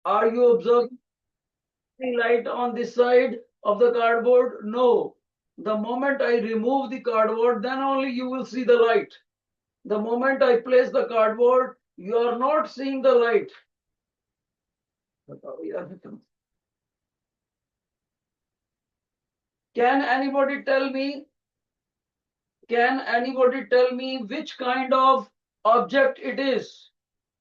Are you observing the light on this side of the cardboard? No. The moment I remove the cardboard, then only you will see the light. The moment I place the cardboard, you are not seeing the light. Can anybody tell me? Can anybody tell me which kind of object it is?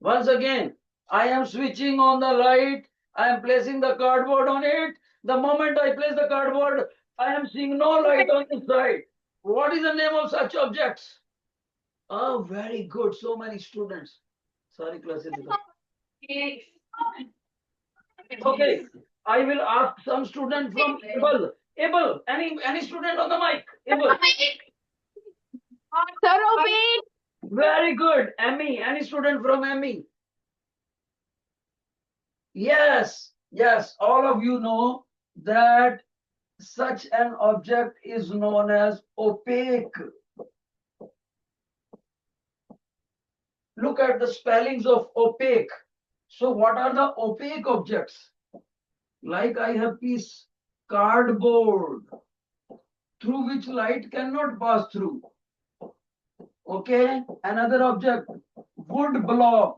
Once again, I am switching on the light. I am placing the cardboard on it. The moment I place the cardboard, I am seeing no light on the side. What is the name of such objects? Oh, very good. So many students. Sorry, classes. Okay, I will ask some student from Able. Able, any student on the mic? Able. Sir, Obed. Very good. Emmy, any student from Emmy? Yes, yes. All of you know that such an object is known as opaque. Look at the spellings of opaque. So what are the opaque objects? Like I have piece cardboard through which light cannot pass through. Okay, another object, wooden block.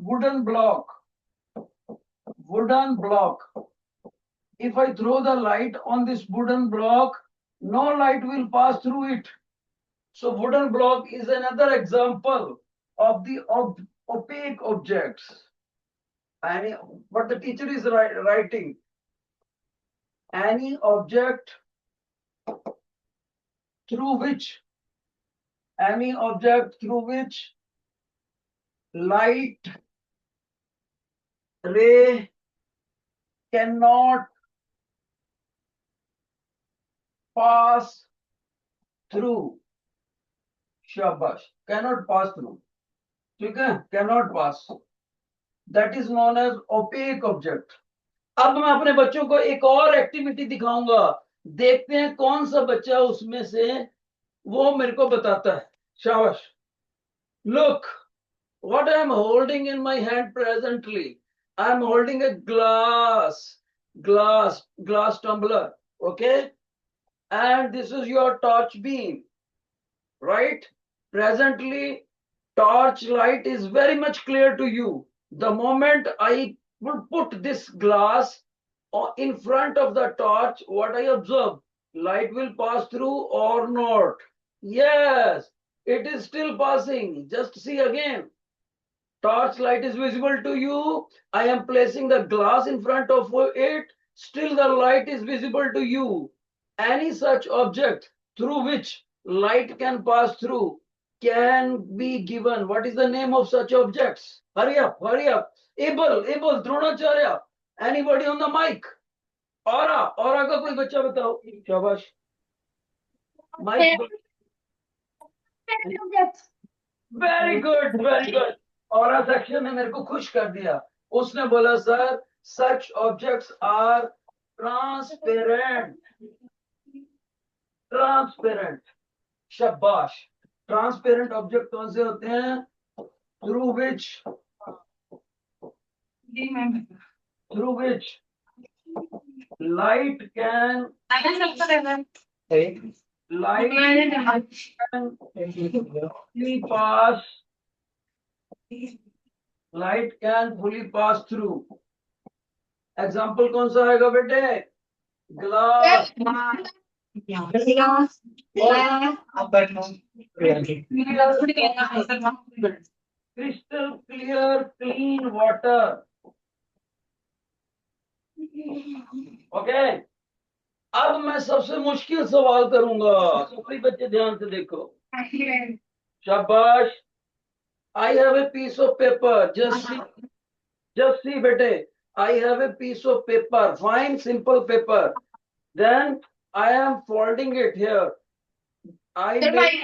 If I throw the light on this wooden block, no light will pass through it. So wooden block is another example of the opaque objects. But the teacher is writing any object through which light ray cannot pass through. Shabash. Cannot pass through. Okay? Cannot pass. That is known as opaque object. अब मैं अपने बच्चों को एक और activity दिखाऊंगा. देखते हैं कौन सा बच्चा उसमें से वो मेरे को बताता है. शाबाश. Look what I am holding in my hand presently. I am holding a glass tumbler. Okay? And this is your torch beam. Right? Presently, torch light is very much clear to you. The moment I will put this glass in front of the torch, what I observe, light will pass through or not? Yes, it is still passing. Just see again. Torch light is visible to you. I am placing the glass in front of it. Still the light is visible to you. Any such object through which light can pass through can be given. What is the name of such objects? Hurry up, hurry up. Able, Dronacharya. Anybody on the mic? Aura का कोई बच्चा बताओ. शाबाश. Mic. Very good, very good. Aura section ने मेरे को खुश कर दिया. उसने बोला sir, such objects are transparent. शाबाश. Transparent object कौन से होते हैं? Through which light can fully pass through. Example कौन सा आएगा बेटे? Glass. Crystal clear, clean water. Okay. अब मैं सबसे मुश्किल सवाल करूंगा. सभी बच्चे ध्यान से देखो. शाबाश. I have a piece of paper. Just see, bete. I have a piece of paper, fine, simple paper. Then I am folding it here. I make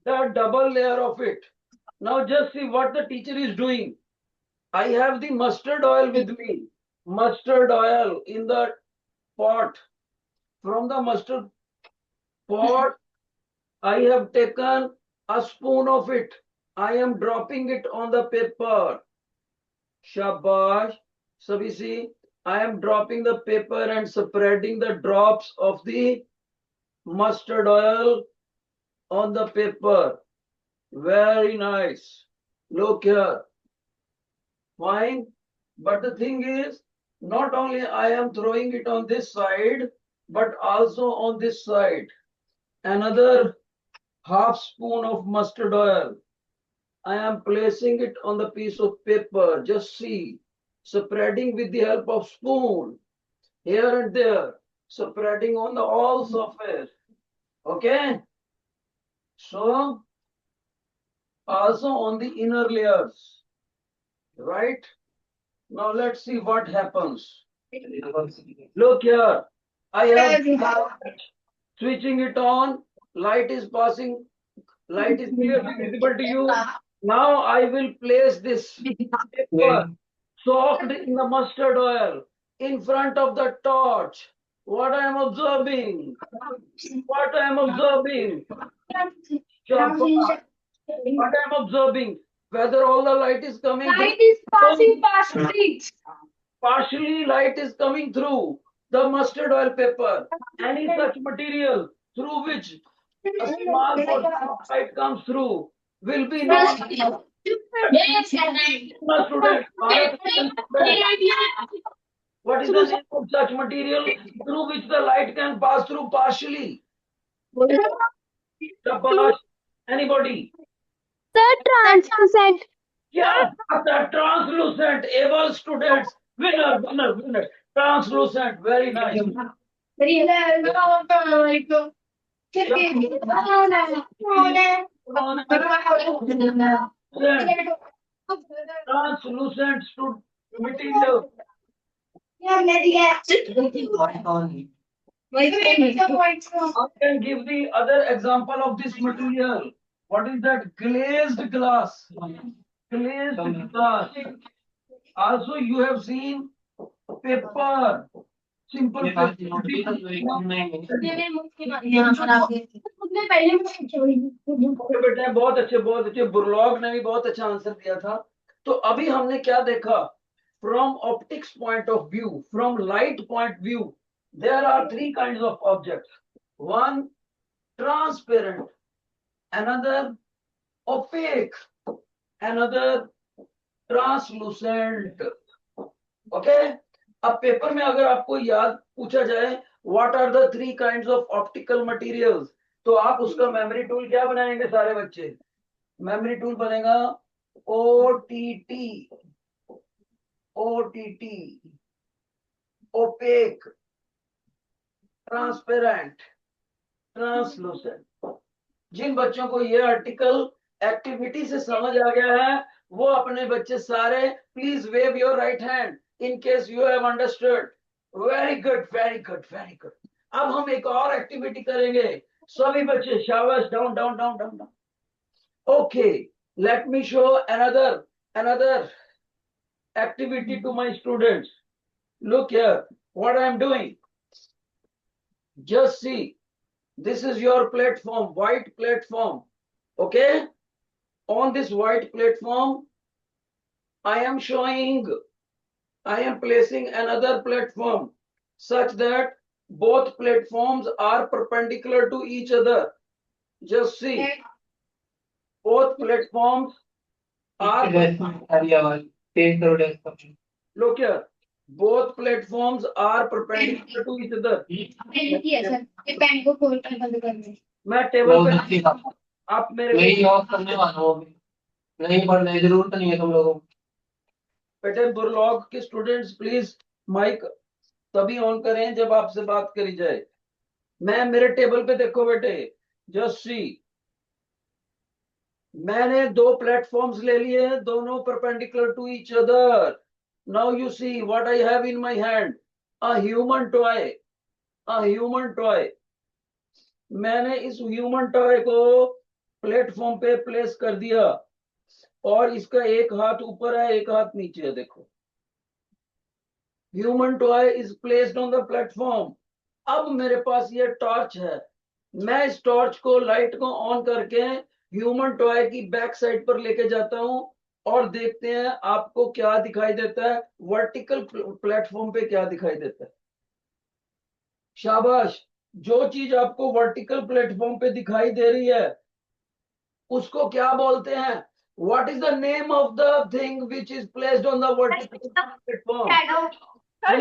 the double layer of it. Now just see what the teacher is doing. I have the mustard oil with me. Mustard oil in the pot. From the mustard pot, I have taken a spoon of it. I am dropping it on the paper. Shabash. सभी सी, I am dropping the paper and spreading the drops of the mustard oil on the paper. Very nice. Look here. Fine. But the thing is, not only I am throwing it on this side, but also on this side. Another half spoon of mustard oil. I am placing it on the piece of paper. Just see. Spreading with the help of spoon. Here and there. Spreading on the all surface. Okay. So, also on the inner layers. Right. Now let's see what happens. Look here. I have switching it on. Light is passing. Light is clearly visible to you. Now I will place this paper soaked in the mustard oil in front of the torch. What I am observing? What I am observing? Shabash. What I am observing? Whether all the light is coming. Light is passing partially. Partially light is coming through the mustard oil paper. Any such material through which a small portion of light comes through will be known. Student, what is the name of such material through which the light can pass through partially? Anybody? The translucent. Yeah, the translucent. Able students. Winner. Translucent. Very nice. Translucent material. I can give the other example of this material. What is that? Glazed glass. Glazed glass. Also, you have seen paper. Simple paper. बेटे बहुत अच्छे बुरलॉग ने भी बहुत अच्छा answer दिया था। तो अभी हमने क्या देखा? From optics point of view, from light point view, there are three kinds of objects. One, transparent. Another, opaque. Another, translucent. Okay? अब पेपर में अगर आपको याद पूछा जाए what are the three kinds of optical materials, तो आप उसका मेमोरी टूल क्या बनाएंगे सारे बच्चे? मेमोरी टूल बनेगा OTT, opaque, transparent, translucent. जिन बच्चों को ये आर्टिकल एक्टिविटी से समझ आ गया है वो अपने बच्चे सारे please wave your right hand in case you have understood. Very good. अब हम एक और एक्टिविटी करेंगे. सभी बच्चे शाबाश. Down. Okay, let me show another activity to my students. Look here what I am doing. Just see, this is your platform, white platform. Okay, on this white platform I am placing another platform such that both platforms are perpendicular to each other. Just see, both platforms are, look here, both platforms are perpendicular to each other. मैं table पे आप मेरे नहीं of करने वाला हूँ अभी. नहीं पढ़ने की जरूरत नहीं है तुम लोगों को. बेटे बुरलॉग के स्टूडेंट्स प्लीज माइक तभी ऑन करें जब आपसे बात करी जाए. मैं मेरे टेबल पे देखो बेटे. जस्ट सी, मैंने दो प्लेटफॉर्म्स ले लिए हैं, दोनों perpendicular to each other. Now you see what I have in my hand. A human toy. मैंने इस ह्यूमन टॉय को प्लेटफॉर्म पे प्लेस कर दिया और इसका एक हाथ ऊपर है एक हाथ नीचे है. देखो, human toy is placed on the platform. अब मेरे पास ये टॉर्च है. मैं इस टॉर्च को लाइट को ऑन करके ह्यूमन टॉय की बैक साइड पर लेके जाता हूं और देखते हैं आपको क्या दिखाई देता है, वर्टिकल प्लेटफॉर्म पे क्या दिखाई देता है। शाबाश। जो चीज आपको वर्टिकल प्लेटफॉर्म पे दिखाई दे रही है उसको क्या बोलते हैं? What is the name of the thing which is placed on the vertical platform? Sir,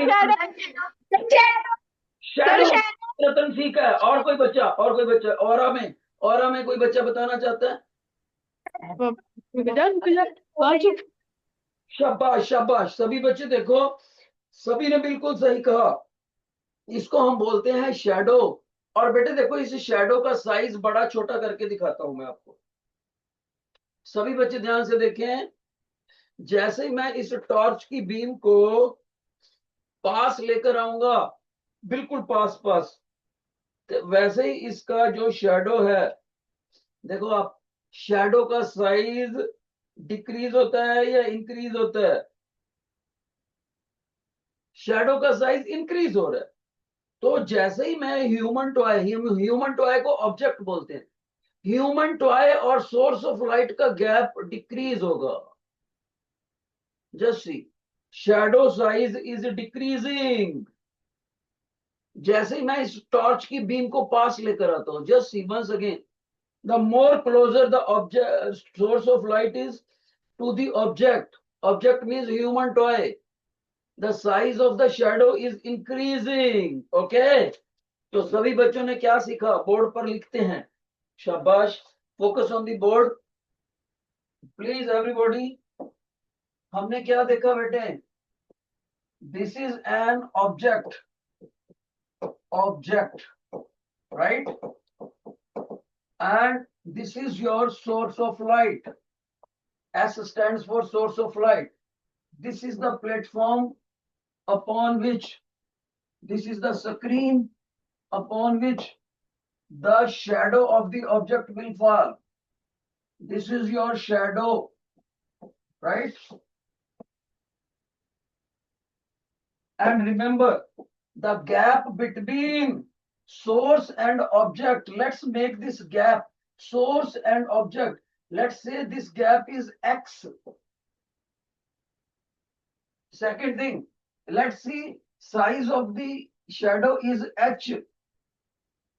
shadow. Ratan ठीक है। और कोई बच्चा, और कोई बच्चा, और में कोई बच्चा बताना चाहता है? शाबाश शाबाश, सभी बच्चे देखो, सभी ने बिल्कुल सही कहा। इसको हम बोलते हैं शैडो। और बेटे देखो, इस शैडो का साइज बड़ा छोटा करके दिखाता हूं मैं आपको। सभी बच्चे ध्यान से देखें। जैसे ही मैं इस टॉर्च की बीम को पास लेकर आऊंगा, बिल्कुल पास पास, तो वैसे ही इसका जो शैडो है, देखो आप, शैडो का साइज डिक्रीज होता है या इंक्रीज होता है? शैडो का साइज इंक्रीज हो रहा है। तो जैसे ही मैं ह्यूमन टॉय को ऑब्जेक्ट बोलते हैं, ह्यूमन टॉय और सोर्स ऑफ लाइट का गैप डिक्रीज होगा। Just see, shadow size is decreasing. जैसे ही मैं इस टॉर्च की बीम को पास लेकर आता हूं, just see once again, the more closer the object source of light is to the object, object means human toy, the size of the shadow is increasing. Okay, तो सभी बच्चों ने क्या सीखा, बोर्ड पर लिखते हैं। शाबाश, focus on the board please everybody. हमने क्या देखा बेटे? This is an object, right? And this is your source of light. S stands for source of light. This is the platform upon which, this is the screen upon which the shadow of the object will fall. This is your shadow, right? And remember, the gap between source and object, let's make this gap source and object, let's say this gap is X. Second thing, let's see, size of the shadow is H.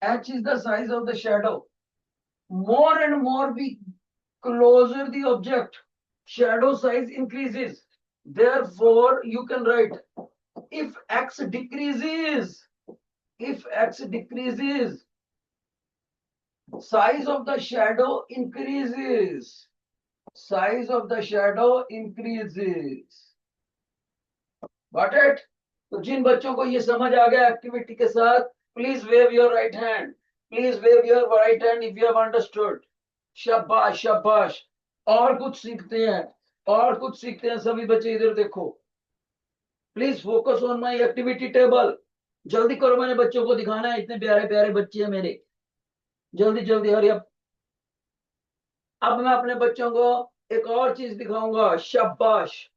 H is the size of the shadow. More and more we closer the object, shadow size increases. Therefore, you can write, if X decreases, size of the shadow increases. Size of the shadow increases. Got it? तो जिन बच्चों को ये समझ आ गया activity के साथ, please wave your right hand, please wave your right hand if you have understood. शाबाश शाबाश। और कुछ सीखते हैं, और कुछ सीखते हैं सभी बच्चे, इधर देखो, please focus on my activity table. जल्दी करो, मैंने बच्चों को दिखाना है, इतने प्यारे प्यारे बच्चे हैं मेरे, जल्दी जल्दी हरी अप। अब मैं अपने बच्चों को एक और चीज दिखाऊंगा। शाबाश,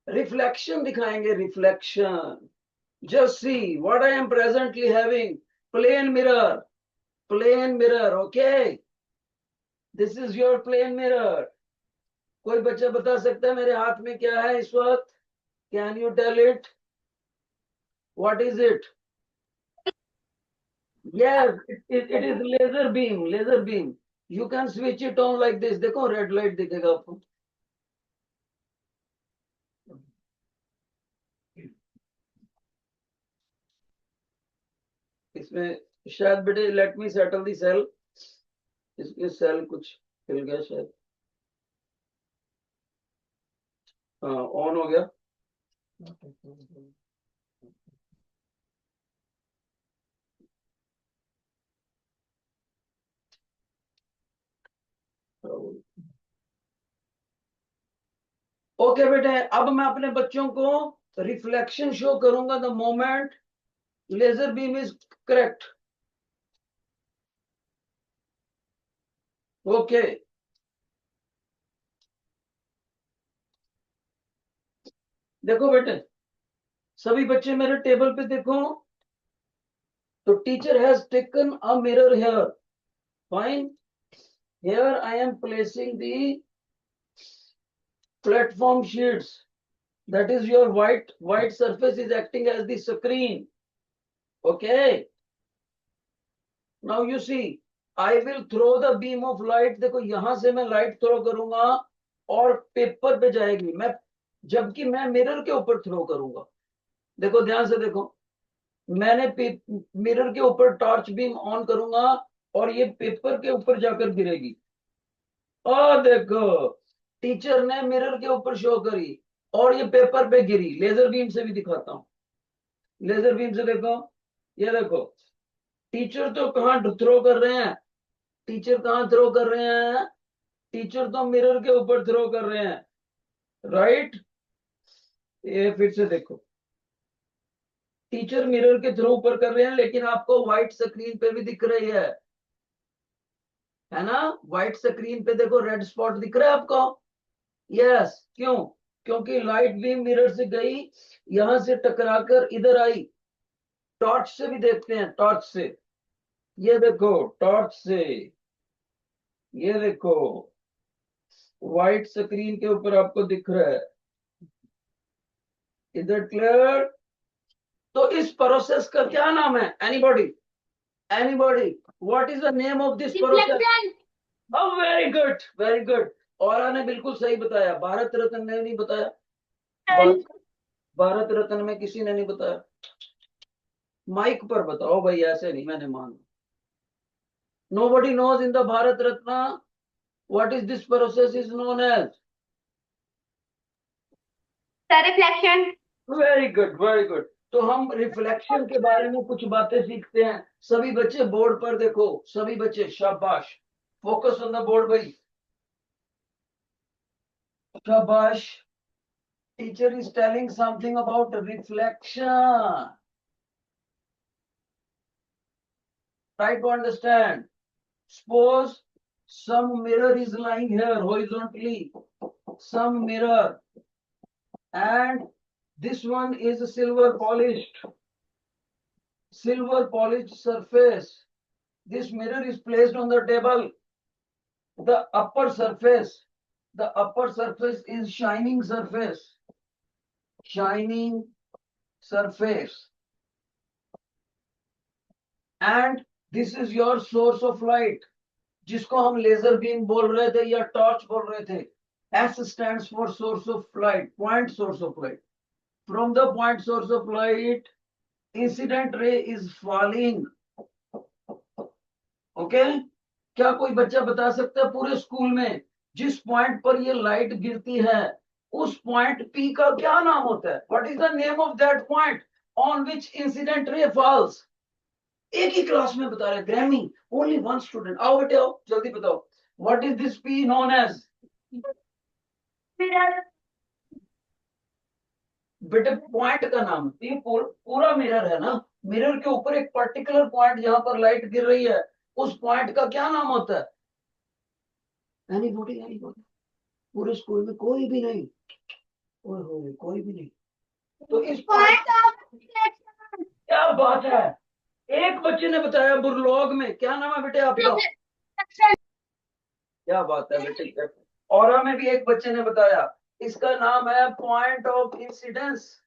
रिफ्लेक्शन दिखाएंगे, reflection. Just see what I am presently having. Plane mirror. Plane mirror. Okay. This is your plane mirror. कोई बच्चा बता सकता है मेरे हाथ में क्या है इस वक्त? Can you tell it? What is it? Yes, it is laser beam. Laser beam. You can switch it on like this. देखो रेड लाइट दिखेगा आपको। इसमें शायद बेटे, लेट मी सेटल दी सेल, इसके सेल कुछ हिल गया शायद। हाँ, ऑन हो गया। ओके बेटे, अब मैं अपने बच्चों को रिफ्लेक्शन शो करूंगा the moment laser beam is correct. Okay, देखो बेटे, सभी बच्चे मेरे टेबल पे देखो। तो teacher has taken a mirror here, fine. Here I am placing the platform sheets. That is your white surface is acting as the screen. Okay. Now you see, I will throw the beam of light. देखो यहां से मैं light throw करूंगा और paper पे जाएगी, मैं जबकि मैं मिरर के ऊपर थ्रो करूंगा. देखो ध्यान से देखो, मैंने मिरर के ऊपर टॉर्च बीम ऑन करूंगा और ये पेपर के ऊपर जाकर गिरेगी. और देखो, टीचर ने मिरर के ऊपर शो करी और ये पेपर पे गिरी. लेजर बीम से भी दिखाता हूं. लेजर बीम से देखो, ये देखो, टीचर तो कहाँ थ्रो कर रहे हैं, टीचर कहाँ थ्रो कर रहे हैं, टीचर तो मिरर के ऊपर थ्रो कर रहे हैं. राइट. ये फिर से देखो, टीचर मिरर के थ्रू ऊपर कर रहे हैं, लेकिन आपको व्हाइट स्क्रीन पे भी दिख रही है ना. व्हाइट स्क्रीन पे देखो रेड स्पॉट दिख रहा है आपको. यस. क्यों? क्योंकि लाइट बीम मिरर से गई, यहां से टकराकर इधर आई. टॉर्च से भी देखते हैं, टॉर्च से. ये देखो, टॉर्च से, ये देखो, व्हाइट स्क्रीन के ऊपर आपको दिख रहा है. इधर क्लियर. तो इस प्रोसेस का क्या नाम है? Anybody? Anybody? What is the name of this process? Reflection. Very good, very good. और ने बिल्कुल सही बताया. भारत रत्न ने नहीं बताया. भारत रत्न में किसी ने नहीं बताया. माइक पर बताओ भाई, ऐसे नहीं, मैंने मान. Nobody knows in the Bharat Ratna what is this process is known as. The reflection. Very good, very good. तो हम रिफ्लेक्शन के बारे में कुछ बातें सीखते हैं. सभी बच्चे बोर्ड पर देखो, सभी बच्चे शाबाश. फोकस ऑन द बोर्ड भाई. शाबाश. Teacher is telling something about reflection. Try to understand. Suppose some mirror is lying here horizontally, some mirror, and this one is a silver polished surface. This mirror is placed on the table. The upper surface is shining surface. And this is your source of light, जिसको हम laser beam बोल रहे थे या torch बोल रहे थे. S stands for source of light, point source of light. From the point source of light, incident ray is falling. Okay? क्या कोई बच्चा बता सकता है पूरे स्कूल में जिस पॉइंट पर ये लाइट गिरती है, उस पॉइंट P का क्या नाम होता है? What is the name of that point on which incident ray falls? एक ही क्लास में बता रहे. ग्रैमी, ओनली वन स्टूडेंट. आओ बेटे आओ, जल्दी बताओ. What is this P known as? Mirror. बेटे पॉइंट का नाम. ये पूरा मिरर है ना. मिरर के ऊपर एक पर्टिकुलर पॉइंट जहां पर लाइट गिर रही है, उस पॉइंट का क्या नाम होता है? एनीबॉडी? पूरे स्कूल में कोई भी नहीं. ओए कोई भी नहीं. तो इस Point of reflection. क्या बात है. एक बच्चे ने बताया बुरलोग में. क्या नाम है बेटे आपका? Reflection. क्या बात है बेटे. और में भी एक बच्चे ने बताया, इसका नाम है point of incidence.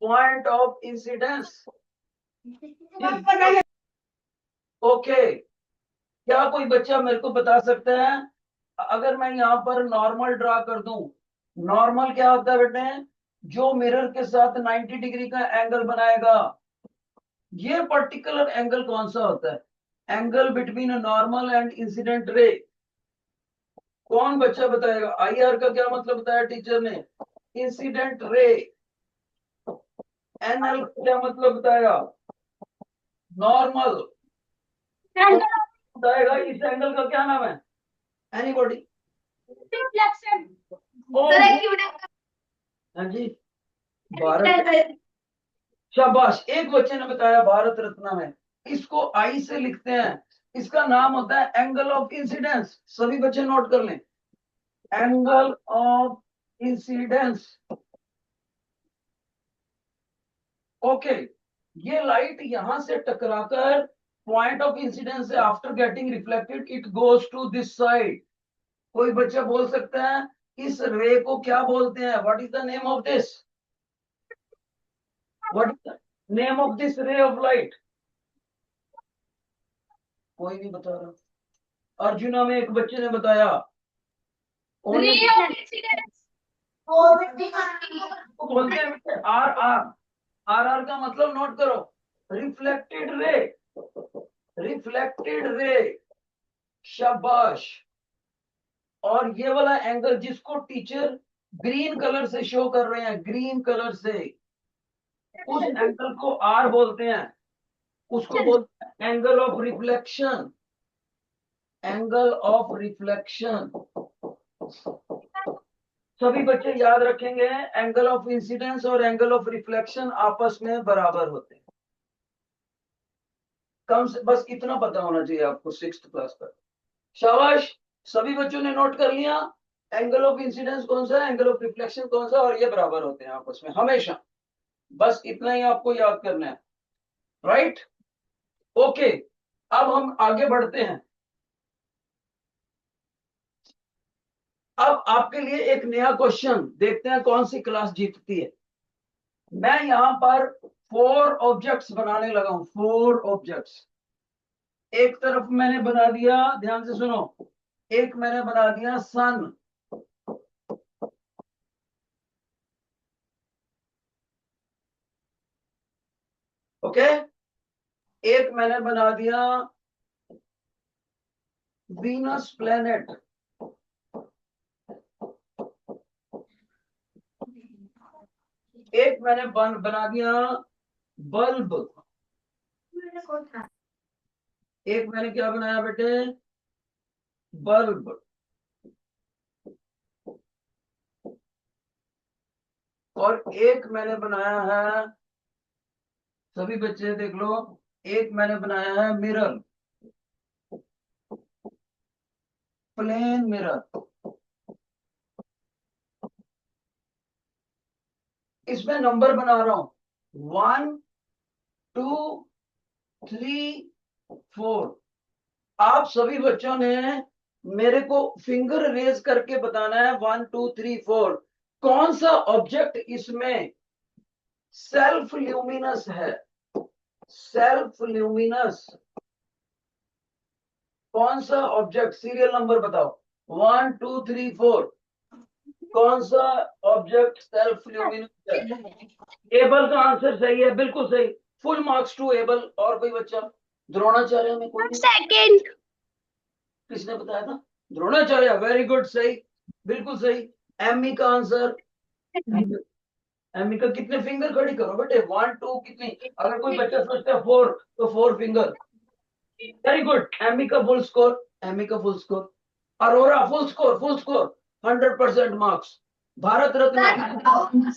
Point of incidence. Okay. क्या कोई बच्चा मेरे को बता सकता है, अगर मैं यहाँ पर नॉर्मल ड्रा कर दूं, नॉर्मल क्या होता है बेटे? जो मिरर के साथ 90 डिग्री का एंगल बनाएगा. ये पर्टिकुलर एंगल कौन सा होता है? Angle between normal and incident ray. कौन बच्चा बताएगा? IR का क्या मतलब बताया टीचर ने? Incident ray. NL क्या मतलब बताया? नॉर्मल. बताएगा इस एंगल का क्या नाम है? एनीबॉडी? Reflection. हाँ जी. भारत. शाबाश. एक बच्चे ने बताया भारत रत्न में इसको I से लिखते हैं. इसका नाम होता है एंगल ऑफ इंसिडेंस. सभी बच्चे नोट कर लें. Angle of incidence. ओके. ये लाइट यहां से टकराकर पॉइंट ऑफ इंसिडेंस से after getting reflected it goes to this side. कोई बच्चा बोल सकता है इस रे को क्या बोलते हैं? What is the name of this? What is the name of this ray of light? कोई नहीं बता रहा। अर्जुना में एक बच्चे ने बताया। कौन ने रे ऑफ इंसिडेंस। बोलते हैं आर आर। आर आर का मतलब नोट करो, रिफ्लेक्टेड रे। रिफ्लेक्टेड रे, शाबाश। और ये वाला एंगल जिसको टीचर ग्रीन कलर से शो कर रहे हैं, ग्रीन कलर से, उस एंगल को आर बोलते हैं। उसको बोलते हैं angle of reflection. Angle of reflection. सभी बच्चे याद रखेंगे, एंगल ऑफ इंसिडेंस और एंगल ऑफ रिफ्लेक्शन आपस में बराबर होते हैं। कम से बस इतना पता होना चाहिए आपको 6th क्लास पर। शाबाश, सभी बच्चों ने नोट कर लिया। एंगल ऑफ इंसिडेंस कौन सा है, एंगल ऑफ रिफ्लेक्शन कौन सा, और ये बराबर होते हैं आपस में हमेशा। बस इतना ही आपको याद करना है, राइट? ओके, अब हम आगे बढ़ते हैं। अब आपके लिए एक नया क्वेश्चन, देखते हैं कौन सी क्लास जीतती है। मैं यहां पर 4 ऑब्जेक्ट्स बनाने लगा हूं, 4 ऑब्जेक्ट्स। एक तरफ मैंने बना दिया, ध्यान से सुनो, एक मैंने बना दिया सन। ओके, एक मैंने बना दिया वीनस प्लेनेट। एक मैंने बना दिया बल्ब। एक मैंने क्या बनाया बेटे, बल्ब। और एक मैंने बनाया है, सभी बच्चे देख लो, एक मैंने बनाया है मिरर, प्लेन मिरर। इसमें नंबर बना रहा हूं 1 2 3 4। आप सभी बच्चों ने मेरे को फिंगर रेज करके बताना है 1 2 3 4 कौन सा ऑब्जेक्ट इसमें सेल्फ ल्यूमिनस है। सेल्फ ल्यूमिनस कौन सा ऑब्जेक्ट, सीरियल नंबर बताओ, 1 2 3 4 कौन सा ऑब्जेक्ट सेल्फ ल्यूमिनस है? एबल का आंसर सही है, बिल्कुल सही। Full marks to Abel. और कोई बच्चा? द्रोणाचार्य में कोई नहीं? सेकंड। किसने बताया था? द्रोणाचार्य, वेरी गुड, सही, बिल्कुल सही। एमी का आंसर, एमी का कितने फिंगर खड़ी करो बेटे, 1 2 कितनी? अगर कोई बच्चा सोचता है 4 तो 4 फिंगर। वेरी गुड, एमी का फुल स्कोर, एमी का full score. Arora full score, full score, 100% marks. Bharat Ratna.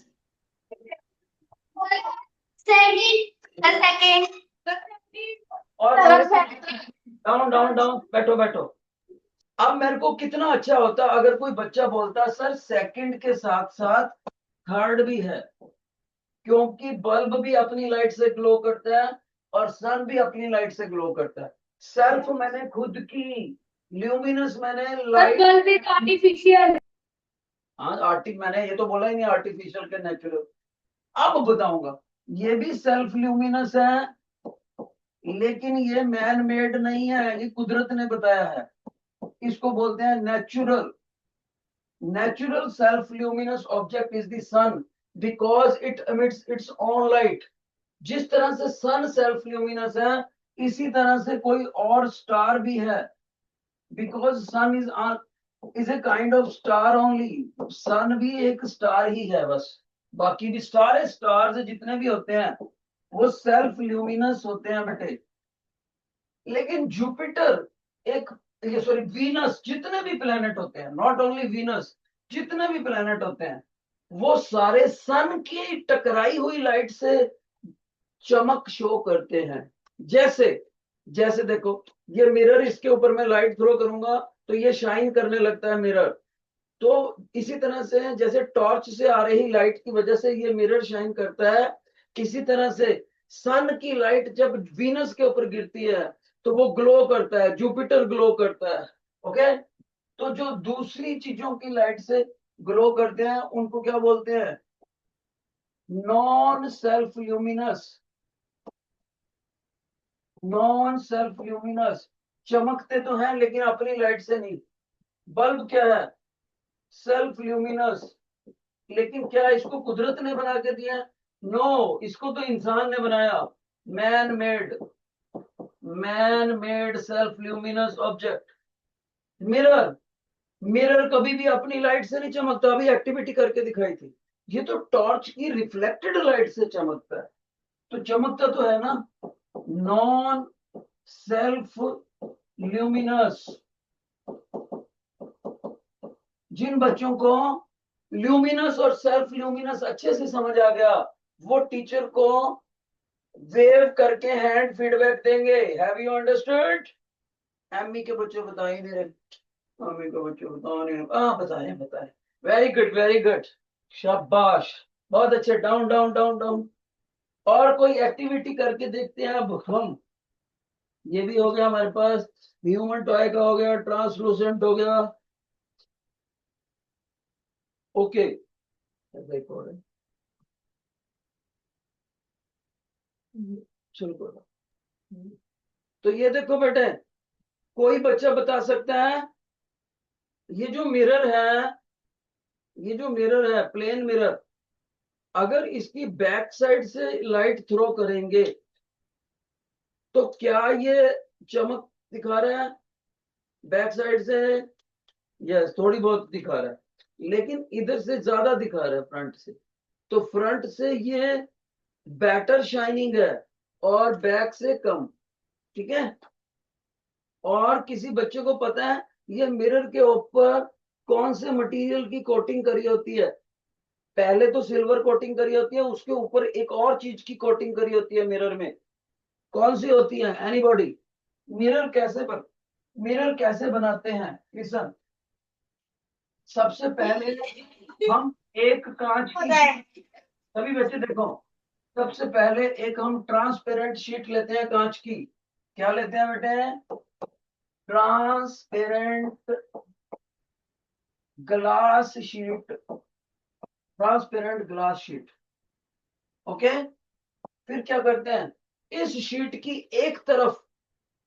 Second. और डाउन डाउन डाउन, बैठो बैठो। अब मेरे को कितना अच्छा होता अगर कोई बच्चा बोलता सर सेकंड के साथ साथ थर्ड भी है, क्योंकि बल्ब भी अपनी लाइट से ग्लो करता है और सन भी अपनी लाइट से ग्लो करता है। सेल्फ मैंने खुद की, ल्यूमिनस मैंने लाइट। आर्टिफिशियल। हाँ मैंने ये तो बोला ही नहीं आर्टिफिशियल के नेचुरल। अब बताऊंगा, ये भी सेल्फ ल्यूमिनस है, लेकिन ये मैन मेड नहीं है, ये कुदरत ने बताया है। इसको बोलते हैं natural. Natural self luminous object is the sun because it emits its own light. जिस तरह से सन सेल्फ ल्यूमिनस है, इसी तरह से कोई और स्टार भी है, because sun is a kind of star only. Sun भी एक स्टार ही है बस, बाकी भी स्टार है। स्टार्स जितने भी होते हैं वो सेल्फ ल्यूमिनस होते हैं बेटे। लेकिन जुपिटर एक, ये सॉरी वीनस, जितने भी प्लेनेट होते हैं, नॉट ओनली वीनस, जितने भी प्लेनेट होते हैं वो सारे सन की टकराई हुई लाइट से चमक शो करते हैं। जैसे जैसे देखो, ये मिरर, इसके ऊपर मैं लाइट थ्रो करूंगा तो ये शाइन करने लगता है मिरर। तो इसी तरह से जैसे टॉर्च से आ रही लाइट की वजह से ये मिरर शाइन करता है, इसी तरह से सन की लाइट जब वीनस के ऊपर गिरती है तो वो ग्लो करता है, जुपिटर ग्लो करता है। ओके, तो जो दूसरी चीजों की लाइट से ग्लो करते हैं उनको क्या बोलते हैं? Non self luminous. Non self luminous, चमकते तो हैं लेकिन अपनी लाइट से नहीं। बल्ब क्या है? Self luminous. लेकिन क्या इसको कुदरत ने बना के दिया है? नो, इसको तो इंसान ने बनाया। Man made, man made self luminous object. Mirror, mirror कभी भी अपनी लाइट से नहीं चमकता, अभी एक्टिविटी करके दिखाई थी। ये तो टॉर्च की रिफ्लेक्टेड लाइट से चमकता है, तो चमकता तो है ना। Non self luminous. जिन बच्चों को ल्यूमिनस और सेल्फ ल्यूमिनस अच्छे से समझ आ गया, वो टीचर को वेव करके हैंड फीडबैक देंगे। Have you understood? एमई के बच्चे बताए नहीं रहे, एमई के बच्चे बता नहीं रहे। हाँ बताए बताए। वेरी गुड वेरी गुड, शाबाश, बहुत अच्छे। Down down down down. और कोई एक्टिविटी करके देखते हैं अब हम। ये भी हो गया हमारे पास, ह्यूमन टॉय का हो गया, ट्रांसलूसेंट हो गया। ओके, चलो कोई बात। तो ये देखो बेटे, कोई बच्चा बता सकता है ये जो मिरर है, ये जो मिरर है प्लेन मिरर, अगर इसकी बैक साइड से लाइट थ्रो करेंगे तो क्या ये चमक दिखा रहा है? बैक साइड से यस थोड़ी बहुत दिखा रहा है, लेकिन इधर से ज्यादा दिखा रहा है फ्रंट से। तो फ्रंट से ये बेटर शाइनिंग है और बैक से कम। ठीक है। और किसी बच्चे को पता है ये मिरर के ऊपर कौन से मटेरियल की कोटिंग करी होती है? पहले तो सिल्वर कोटिंग करी होती है, उसके ऊपर एक और चीज की कोटिंग करी होती है मिरर में। कौन सी होती है? एनीबॉडी? मिरर कैसे बनाते हैं? लिसन, सबसे पहले हम एक कांच की, सभी बच्चे देखो, सबसे पहले एक हम ट्रांसपेरेंट शीट लेते हैं कांच की। क्या लेते हैं बेटे? Transparent glass sheet, transparent glass sheet. Okay. फिर क्या करते हैं? इस शीट की एक तरफ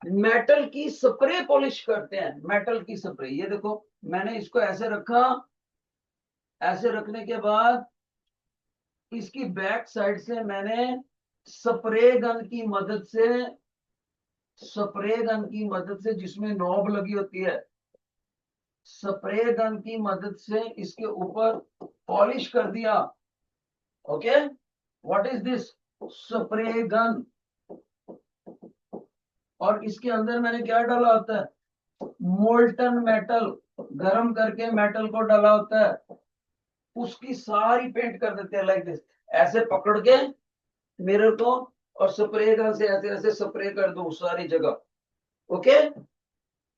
मेटल की स्प्रे पॉलिश करते हैं। मेटल की स्प्रे, ये देखो मैंने इसको ऐसे रखा, ऐसे रखने के बाद इसकी बैक साइड से मैंने स्प्रे गन की मदद से, स्प्रे गन की मदद से जिसमें नॉब लगी होती है, स्प्रे गन की मदद से इसके ऊपर पॉलिश कर दिया। Okay, what is this? Spray gun. और इसके अंदर मैंने क्या डाला होता है? मोल्टन मेटल, गरम करके मेटल को डाला होता है, उसकी सारी पेंट कर देते हैं लाइक दिस। ऐसे पकड़ के मिरर को और स्प्रे गन से ऐसे ऐसे स्प्रे कर दो सारी जगह। ओके।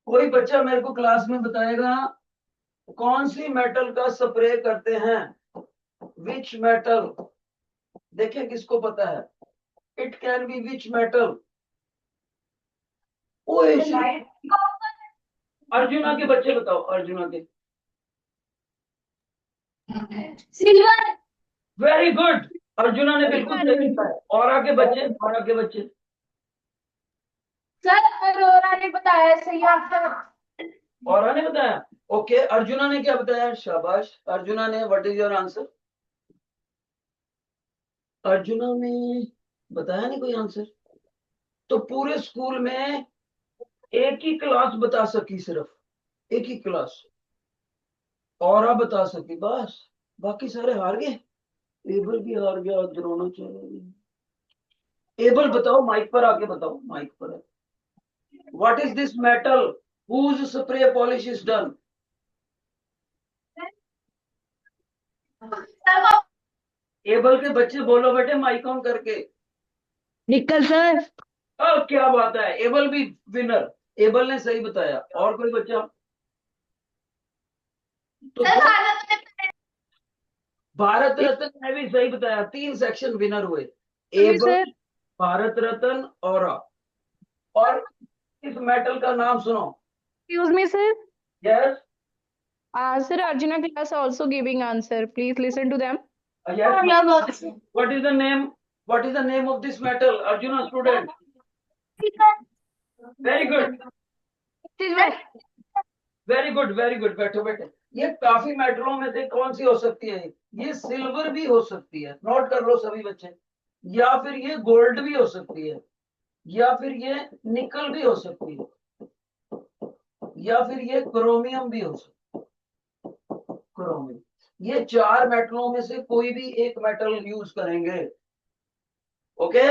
कोई बच्चा मेरे को क्लास में बताएगा कौन सी मेटल का स्प्रे करते हैं? Which metal? देखिए किसको पता है? It can be which metal? Arjuna के बच्चे बताओ, अर्जुना के। सिल्वर। वेरी गुड, अर्जुना ने बिल्कुल सही बताया। और आगे बच्चे, और आगे बच्चे। सर अरोरा ने बताया सही आंसर। और ने बताया। ओके, अर्जुना ने क्या बताया? शाबाश, अर्जुना ने what is your answer? Arjuna ने बताया नहीं कोई आंसर। तो पूरे स्कूल में एक ही क्लास बता सकी, सिर्फ एक ही क्लास और बता सकी बस, बाकी सारे हार गए। एबल भी हार गया, द्रोणाचार्य। एबल बताओ, माइक पर आके बताओ, माइक पर। What is this metal whose spray polish is done? Abel के बच्चे बोलो बेटे माइक ऑन करके। निकल सर। क्या बात है, एबल भी विनर। एबल ने सही बताया। और कोई बच्चा? तो भारत रत्न ने भी सही बताया, 3 सेक्शन विनर हुए। एबल, सर भारत रत्न और इस मेटल का नाम सुनो। Excuse me sir. Yes. Sir, Arjuna class also giving answer. Please listen to them. Yes. What is the name? What is the name of this metal? Arjuna student. Very good. Very good very good, बैठो बैठो। ये काफी मेटलों में से कौन सी हो सकती है? ये सिल्वर भी हो सकती है, नोट कर लो सभी बच्चे। या फिर ये गोल्ड भी हो सकती है, या फिर ये निकल भी हो सकती है, या फिर ये क्रोमियम भी हो सकती है। क्रोमियम, ये चार मेटलों में से कोई भी एक मेटल यूज करेंगे। Okay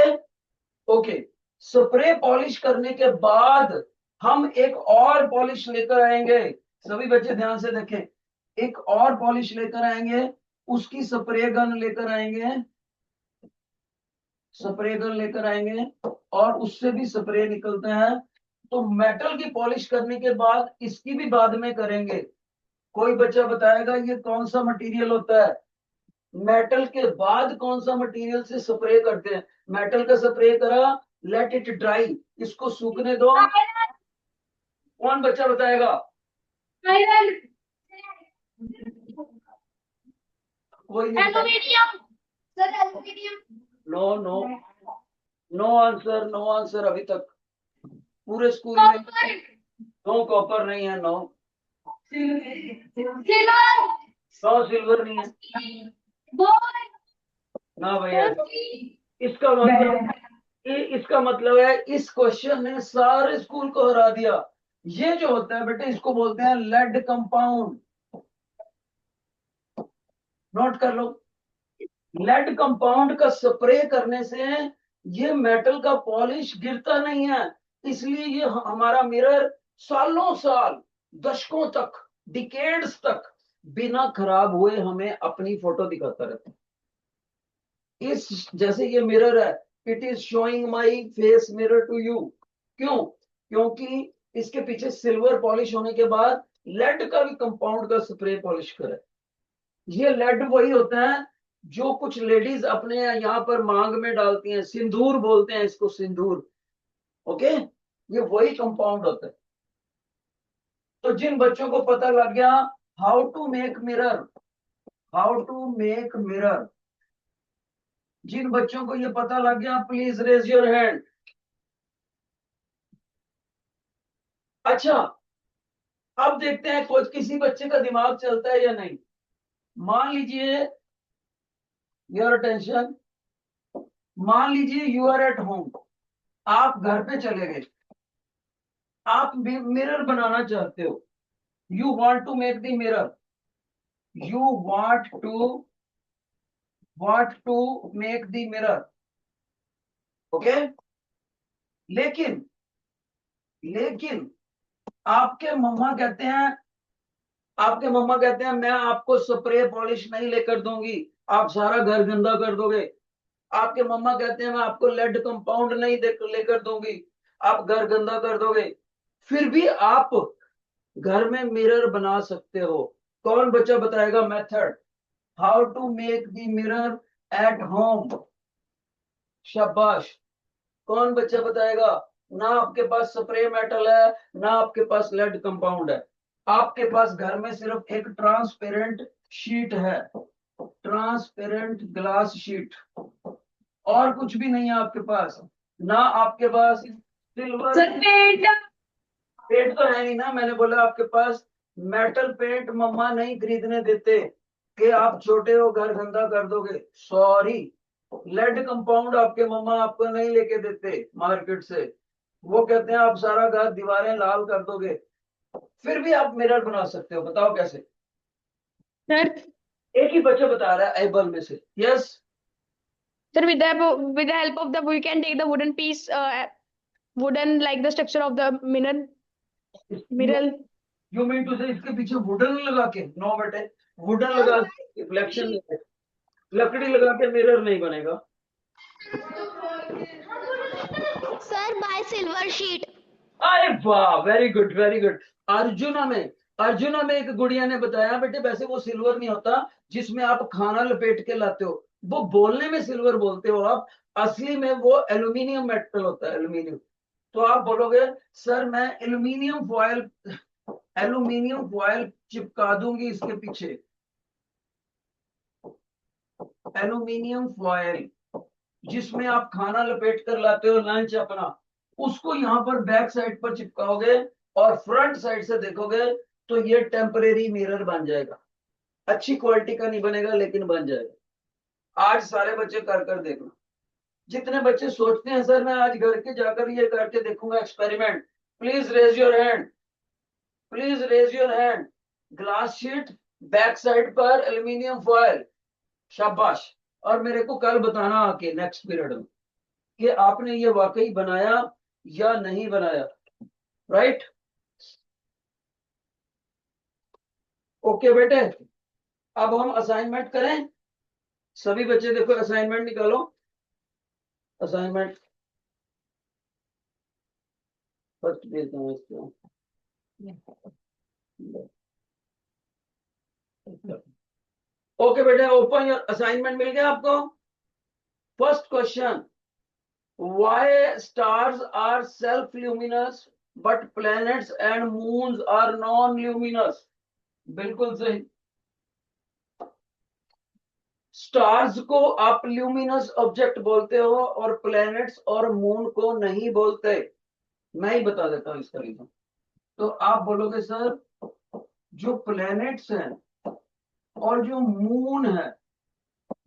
okay. स्प्रे पॉलिश करने के बाद हम एक और पॉलिश लेकर आएंगे। सभी बच्चे ध्यान से देखें, एक और पॉलिश लेकर आएंगे, उसकी स्प्रे गन लेकर आएंगे, स्प्रे गन लेकर आएंगे, और उससे भी स्प्रे निकलते हैं। तो मेटल की पॉलिश करने के बाद इसकी भी बाद में करेंगे। कोई बच्चा बताएगा ये कौन सा मटेरियल होता है? मेटल के बाद कौन सा मटेरियल से स्प्रे करते हैं? मेटल का स्प्रे करा, लेट इट ड्राई, इसको सूखने दो। कौन बच्चा बताएगा? कोई नहीं बताएगा। No no no answer, no answer अभी तक पूरे स्कूल में। नो कॉपर नहीं है, नो नो सिल्वर नहीं है ना भैया। इसका मतलब है इस क्वेश्चन ने सारे स्कूल को हरा दिया। ये जो होता है बेटे, इसको बोलते हैं लेड कंपाउंड। नोट कर लो, लेड कंपाउंड का स्प्रे करने से ये मेटल का पॉलिश गिरता नहीं है, इसलिए ये हमारा मिरर सालों साल, दशकों तक, डिकेड्स तक बिना खराब हुए हमें अपनी फोटो दिखाता रहता है। इस जैसे ये मिरर है, it is showing my face mirror to you. क्यों? क्योंकि इसके पीछे सिल्वर पॉलिश होने के बाद लेड का भी कंपाउंड का स्प्रे पॉलिश करे। ये लेड वही होता है जो कुछ लेडीज अपने यहाँ पर मांग में डालती हैं, सिंदूर बोलते हैं इसको, सिंदूर। ओके, ये वही कंपाउंड होता है। तो जिन बच्चों को पता लग गया how to make mirror, how to make mirror, जिन बच्चों को ये पता लग गया प्लीज रेज योर हैंड। अच्छा, अब देखते हैं कुछ किसी बच्चे का दिमाग चलता है या नहीं। मान लीजिए, योर अटेंशन, मान लीजिए यू आर एट होम, आप घर पे चले गए, आप मिरर बनाना चाहते हो, you want to make the mirror, you want to make the mirror. Okay, लेकिन आपके मम्मा कहते हैं मैं आपको स्प्रे पॉलिश नहीं लेकर दूंगी, आप सारा घर गंदा कर दोगे। आपके मम्मा कहते हैं मैं आपको लेड कंपाउंड नहीं लेकर दूंगी, आप घर गंदा कर दोगे। फिर भी आप घर में मिरर बना सकते हो। कौन बच्चा बताएगा method how to make the mirror at home? शाबाश। कौन बच्चा बताएगा? ना आपके पास स्प्रे मेटल है, ना आपके पास लेड कंपाउंड है, आपके पास घर में सिर्फ एक ट्रांसपेरेंट शीट है, ट्रांसपेरेंट ग्लास शीट, और कुछ भी नहीं है आपके पास। ना आपके पास सिल्वर पेंट तो है नहीं ना, मैंने बोला आपके पास मेटल पेंट मम्मा नहीं खरीदने देते कि आप छोटे हो घर गंदा कर दोगे। सॉरी, लेड कंपाउंड आपके मम्मा आपको नहीं लेके देते मार्केट से, वो कहते हैं आप सारा घर दीवारें लाल कर दोगे। फिर भी आप मिरर बना सकते हो, बताओ कैसे? Sir, एक ही बच्चा बता रहा है एबल में से। Yes sir, with the help of the, we can take the wooden piece, wooden like the structure of the mirror. You mean to say इसके पीछे वुडन लगा के? नो बेटे, वुडन लगा के रिफ्लेक्शन, लकड़ी लगा के मिरर नहीं बनेगा। Sir bye silver sheet. अरे वाह, very good very good. Arjuna में एक गुड़िया ने बताया बेटे वैसे वो सिल्वर नहीं होता जिसमें आप खाना लपेट के लाते हो, वो बोलने में सिल्वर बोलते हो आप, असली में वो एल्यूमिनियम मेटल होता है, एल्यूमिनियम। तो आप बोलोगे सर मैं एल्यूमिनियम फॉयल एल्यूमिनियम फॉयल चिपका दूंगी इसके पीछे, एल्यूमिनियम फॉयल जिसमें आप खाना लपेट कर लाते हो लंच अपना, उसको यहाँ पर बैक साइड पर चिपकाओगे और फ्रंट साइड से देखोगे तो ये टेम्परेरी मिरर बन जाएगा। अच्छी क्वालिटी का नहीं बनेगा लेकिन बन जाएगा। आज सारे बच्चे कर कर देखना। जितने बच्चे सोचते हैं सर मैं आज घर के जाकर ये करके देखूंगा experiment, please raise your hand, please raise your hand. Glass sheet, back side पर एल्यूमिनियम फॉयल, शाबाश। और मेरे को कल बताना आके नेक्स्ट पीरियड में कि आपने ये वाकई बनाया या नहीं बनाया। राइट, ओके बेटे। अब हम असाइनमेंट करें। सभी बच्चे देखो असाइनमेंट निकालो, असाइनमेंट फर्स्ट पेज का इसको। ओके बेटे, ओपन योर असाइनमेंट। मिल गया आपको? First question, why stars are self luminous but planets and moons are non luminous? बिल्कुल सही। स्टार्स को आप ल्यूमिनस ऑब्जेक्ट बोलते हो और प्लैनेट्स और मून को नहीं बोलते। मैं ही बता देता हूं इसका रीजन। तो आप बोलोगे सर जो प्लैनेट्स हैं और जो मून है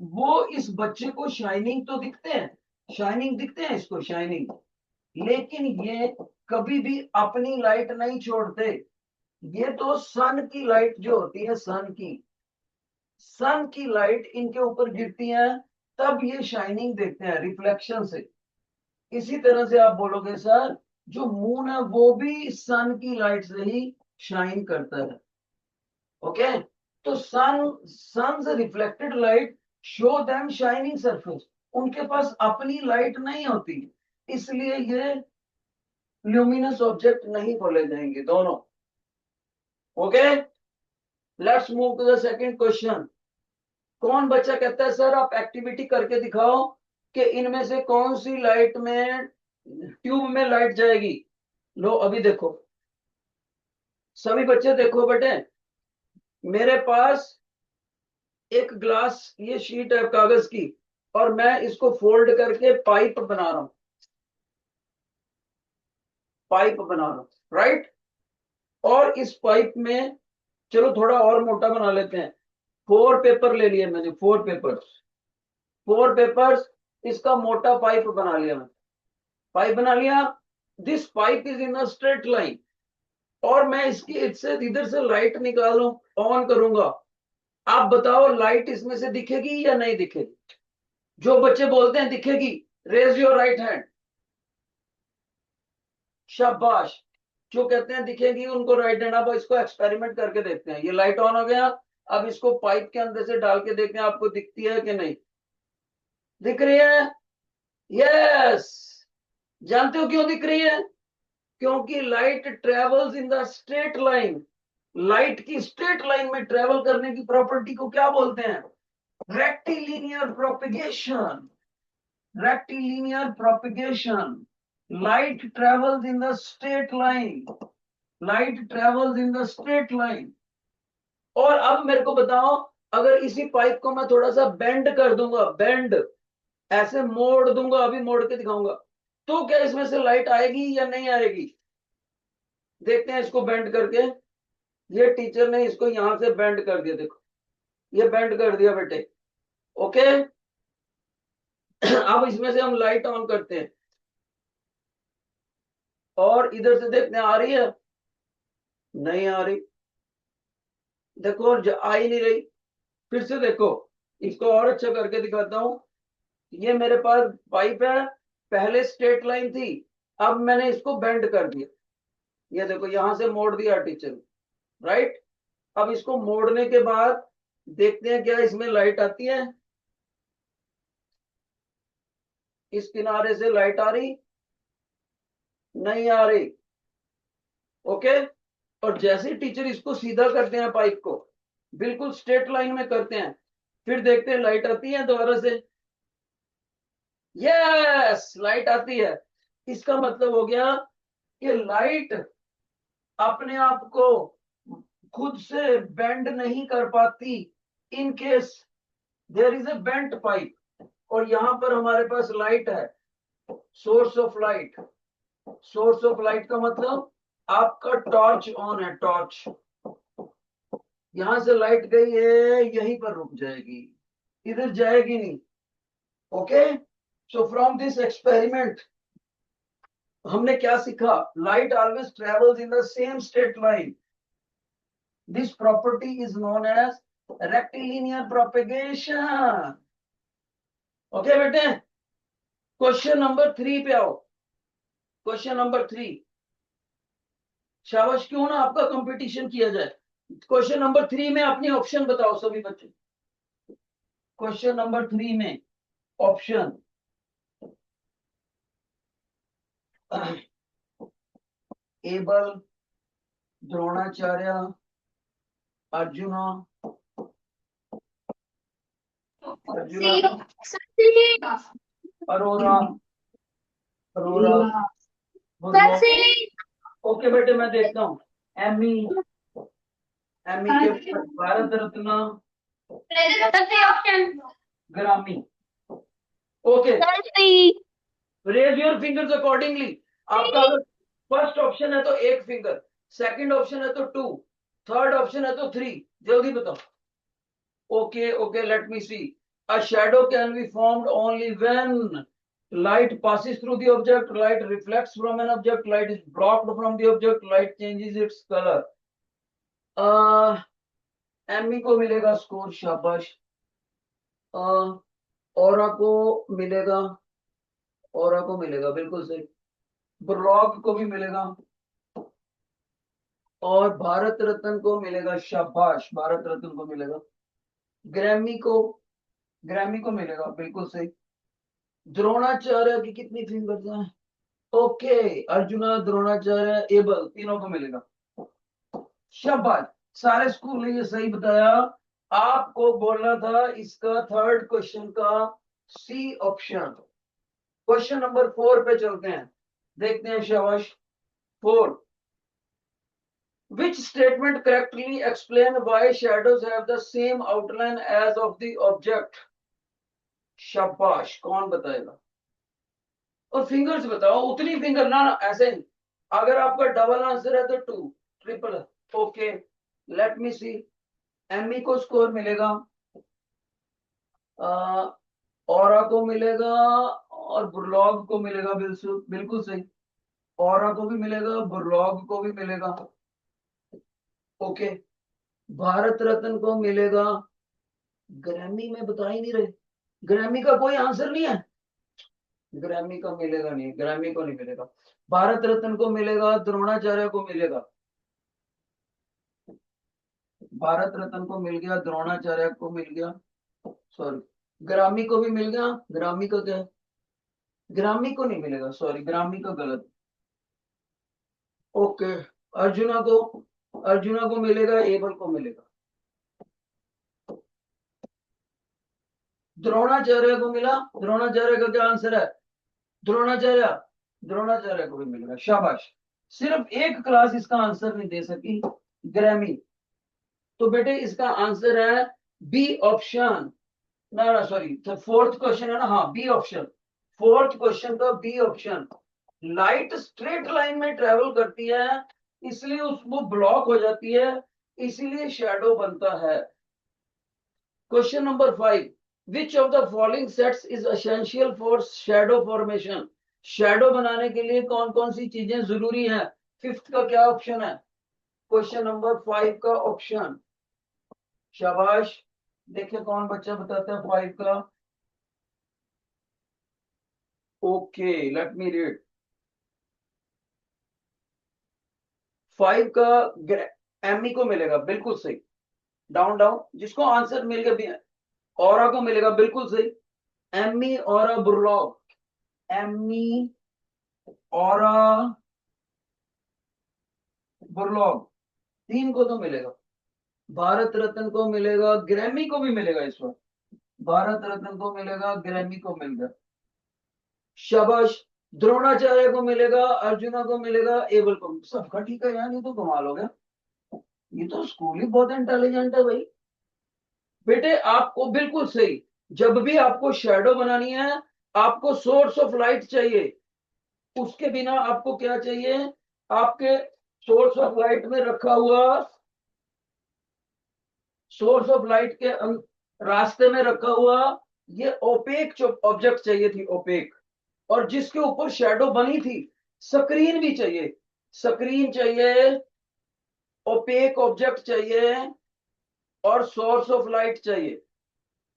वो इस बच्चे को शाइनिंग तो दिखते हैं, शाइनिंग दिखते हैं इसको, शाइनिंग, लेकिन ये कभी भी अपनी लाइट नहीं छोड़ते। ये तो सन की लाइट जो होती है, सन की लाइट इनके ऊपर गिरती है तब ये शाइनिंग देखते हैं रिफ्लेक्शन से। इसी तरह से आप बोलोगे सर जो मून है वो भी सन की लाइट से ही शाइन करता है। ओके, तो sun's reflected light show them shining surface. उनके पास अपनी लाइट नहीं होती, इसलिए ये ल्यूमिनस ऑब्जेक्ट नहीं बोले जाएंगे दोनों। Okay, let's move to the second question. कौन बच्चा कहता है सर आप एक्टिविटी करके दिखाओ कि इनमें से कौन सी लाइट में, ट्यूब में लाइट जाएगी? लो अभी देखो, सभी बच्चे देखो बेटे, मेरे पास एक ग्लास ये शीट है कागज की और मैं इसको फोल्ड करके पाइप बना रहा हूं, पाइप बना रहा हूं, राइट। और इस पाइप में चलो थोड़ा और मोटा बना लेते हैं। 4 पेपर ले लिए मैंने, 4 पेपर्स, 4 पेपर्स, इसका मोटा पाइप बना लिया मैंने, पाइप बना लिया। This pipe is in a straight line और मैं इसकी इससे इधर से लाइट निकालूं, ऑन करूंगा। आप बताओ लाइट इसमें से दिखेगी या नहीं दिखेगी? जो बच्चे बोलते हैं दिखेगी, रेज योर राइट हैंड। शाबाश। जो कहते हैं दिखेगी उनको राइट हैंड। अब इसको एक्सपेरिमेंट करके देखते हैं। ये लाइट ऑन हो गया, अब इसको पाइप के अंदर से डाल के देखते हैं आपको दिखती है कि नहीं। दिख रही है? यस। जानते हो क्यों दिख रही है? क्योंकि light travels in the straight line. Light की स्ट्रेट लाइन में ट्रेवल करने की प्रॉपर्टी को क्या बोलते हैं? Rectilinear propagation, rectilinear propagation. Light travels in the straight line, light travels in the straight line. और अब मेरे को बताओ, अगर इसी पाइप को मैं थोड़ा सा बेंड कर दूंगा, बेंड ऐसे मोड़ दूंगा, अभी मोड़ के दिखाऊंगा, तो क्या इसमें से लाइट आएगी या नहीं आएगी? देखते हैं इसको बेंड करके। ये टीचर ने इसको यहां से बेंड कर दिया, देखो ये बेंड कर दिया बेटे। ओके, अब इसमें से हम लाइट ऑन करते हैं और इधर से देखते हैं आ रही है, नहीं आ रही। देखो आ ही नहीं रही। फिर से देखो, इसको और अच्छा करके दिखाता हूं। ये मेरे पास पाइप है, पहले स्ट्रेट लाइन थी, अब मैंने इसको बेंड कर दिया। ये देखो यहां से मोड़ दिया टीचर ने, राइट। अब इसको मोड़ने के बाद देखते हैं क्या इसमें लाइट आती है। इस किनारे से लाइट आ रही, नहीं आ रही। ओके, और जैसे टीचर इसको सीधा करते हैं, पाइप को बिल्कुल स्ट्रेट लाइन में करते हैं, फिर देखते हैं लाइट आती है दोबारा से। यस, लाइट आती है। इसका मतलब हो गया कि लाइट अपने आप को खुद से बेंड नहीं कर पाती, in case there is a bent pipe, और यहां पर हमारे पास लाइट है, source of light. Source of light का मतलब आपका टॉर्च ऑन है, टॉर्च। यहां से लाइट गई है, यहीं पर रुक जाएगी, इधर जाएगी नहीं। Okay, so from this experiment हमने क्या सीखा? Light always travels in the same straight line. This property is known as rectilinear propagation. Okay बेटे, क्वेश्चन नंबर 3 पे आओ। क्वेश्चन नंबर 3, शाबाश, क्यों ना आपका कंपटीशन किया जाए। क्वेश्चन नंबर 3 में अपनी ऑप्शन बताओ सभी बच्चे। क्वेश्चन नंबर 3 में ऑप्शन, एबल, द्रोणाचार्य, अर्जुना, अरोरा, अरोरा, बुर्लो। ओके बेटे, मैं देखता हूँ। एमी, एमी के Bharat Ratna, Grammy. Okay, raise your fingers accordingly. आपका अगर फर्स्ट ऑप्शन है तो एक फिंगर, सेकंड ऑप्शन है तो 2, थर्ड ऑप्शन है तो 3। जल्दी बताओ। Okay okay, let me see. A shadow can be formed only when light passes through the object, light reflects from an object, light is blocked from the object, light changes its color. Amy को मिलेगा score, शाबाश। औरा को मिलेगा, औरा को मिलेगा, बिल्कुल सही। Block को भी मिलेगा, और भारत रत्न को मिलेगा, शाबाश, भारत रत्न को मिलेगा। ग्रैमी को, ग्रैमी को मिलेगा, बिल्कुल सही। द्रोणाचार्य की कितनी फिंगर्स हैं? ओके, अर्जुना, द्रोणाचार्य, एबल, तीनों को मिलेगा, शाबाश। सारे स्कूल ने ये सही बताया। आपको बोलना था इसका थर्ड क्वेश्चन का सी ऑप्शन। क्वेश्चन नंबर 4 पे चलते हैं, देखते हैं, शाबाश। 4, which statement correctly explain why shadows have the same outline as of the object? शाबाश, कौन बताएगा? और फिंगर्स बताओ, उतनी फिंगर ना, ऐसे नहीं। अगर आपका डबल आंसर है तो 2, ट्रिपल। ओके, लेट मी सी। एमी को स्कोर मिलेगा, औरा को मिलेगा, और बुरलॉग को मिलेगा, बिल्कुल बिल्कुल सही। औरा को भी मिलेगा, बुरलॉग को भी मिलेगा। ओके, भारत रत्न को मिलेगा। ग्रैमी में बता ही नहीं रहे, ग्रैमी का कोई आंसर नहीं है। ग्रैमी का मिलेगा नहीं, ग्रैमी को नहीं मिलेगा। भारत रत्न को मिलेगा, द्रोणाचार्य को मिलेगा। भारत रत्न को मिल गया, द्रोणाचार्य को मिल गया, सॉरी, ग्रामी को भी मिल गया। ग्रामी का क्या है? ग्रामी को नहीं मिलेगा, सॉरी, ग्रामी का गलत। ओके, अर्जुना को, अर्जुना को मिलेगा, एबल को मिलेगा। द्रोणाचार्य को मिला, द्रोणाचार्य का क्या आंसर है? द्रोणाचार्य, द्रोणाचार्य को भी मिलेगा, शाबाश। सिर्फ एक क्लास इसका आंसर नहीं दे सकी, ग्रैमी। तो बेटे इसका आंसर है बी ऑप्शन। ना ना सॉरी, तो फोर्थ क्वेश्चन है ना, हाँ, बी ऑप्शन। फोर्थ क्वेश्चन का B option. Light straight line में ट्रेवल करती है, इसलिए वो ब्लॉक हो जाती है, इसीलिए शैडो बनता है। Question number 5, which of the following sets is essential for shadow formation? Shadow बनाने के लिए कौन कौन सी चीजें जरूरी हैं? फिफ्थ का क्या ऑप्शन है? क्वेश्चन नंबर 5 का ऑप्शन, शाबाश। देखिए कौन बच्चा बताता है 5 का। Okay, let me read. 5 का एमी को मिलेगा, बिल्कुल सही। डाउन डाउन, जिसको आंसर मिल गया भी, औरा को मिलेगा, बिल्कुल सही। एमी, औरा, बुरलॉग, एमी, औरा, बुरलॉग, 3 को तो मिलेगा। भारत रत्न को मिलेगा, ग्रैमी को भी मिलेगा इस बार। भारत रत्न को मिलेगा, ग्रैमी को मिल गया, शाबाश। द्रोणाचार्य को मिलेगा, अर्जुना को मिलेगा, एबल को, सबका ठीक है यार, ये तो कमाल हो गया। ये तो स्कूल ही बहुत इंटेलिजेंट है भाई। बेटे आपको बिल्कुल सही, जब भी आपको शेडो बनानी है आपको सोर्स ऑफ लाइट चाहिए, उसके बिना आपको क्या चाहिए, आपके सोर्स ऑफ लाइट में रखा हुआ, सोर्स ऑफ लाइट के रास्ते में रखा हुआ ये ओपेक ऑब्जेक्ट चाहिए थी, ओपेक। और जिसके ऊपर शेडो बनी थी, स्क्रीन भी चाहिए, स्क्रीन चाहिए, ओपेक ऑब्जेक्ट चाहिए, और सोर्स ऑफ लाइट चाहिए।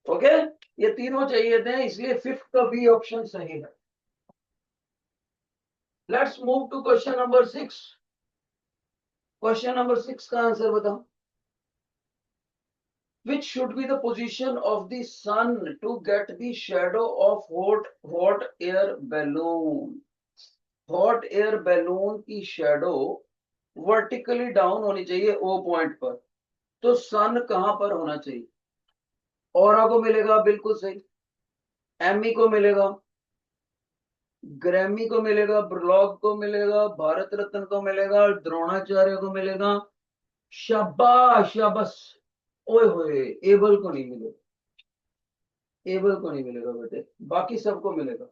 ओके, ये तीनों चाहिए थे, इसलिए फिफ्थ का बी ऑप्शन सही है। Let's move to question number 6। Question number 6 का आंसर बताओ। Which should be the position of the sun to get the shadow of hot air balloon? Hot air balloon की शेडो वर्टिकली डाउन होनी चाहिए O point पर। तो सन कहां पर होना चाहिए? ऑरा को मिलेगा, बिल्कुल सही। एमी को मिलेगा, ग्रैमी को मिलेगा, ब्रलॉग को मिलेगा, भारत रत्न को मिलेगा, द्रोणाचार्य को मिलेगा। शाबाश शाबाश। ओए होए, एबल को नहीं मिलेगा, एबल को नहीं मिलेगा बेटे, बाकी सबको मिलेगा।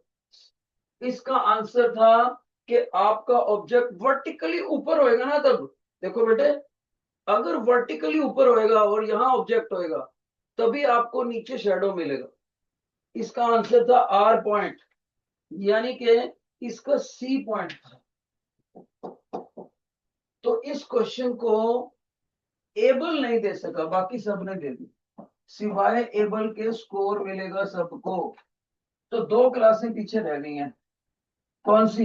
इसका आंसर था कि आपका ऑब्जेक्ट वर्टिकली ऊपर होएगा ना, तब देखो बेटे, अगर वर्टिकली ऊपर होएगा और यहां ऑब्जेक्ट होएगा तभी आपको नीचे शेडो मिलेगा। इसका आंसर था आर पॉइंट, यानी कि इसका सी पॉइंट था। तो इस क्वेश्चन को एबल नहीं दे सका, बाकी सबने दे दी, सिवाय एबल के स्कोर मिलेगा सबको। तो दो क्लासें पीछे रह गई हैं, कौन सी?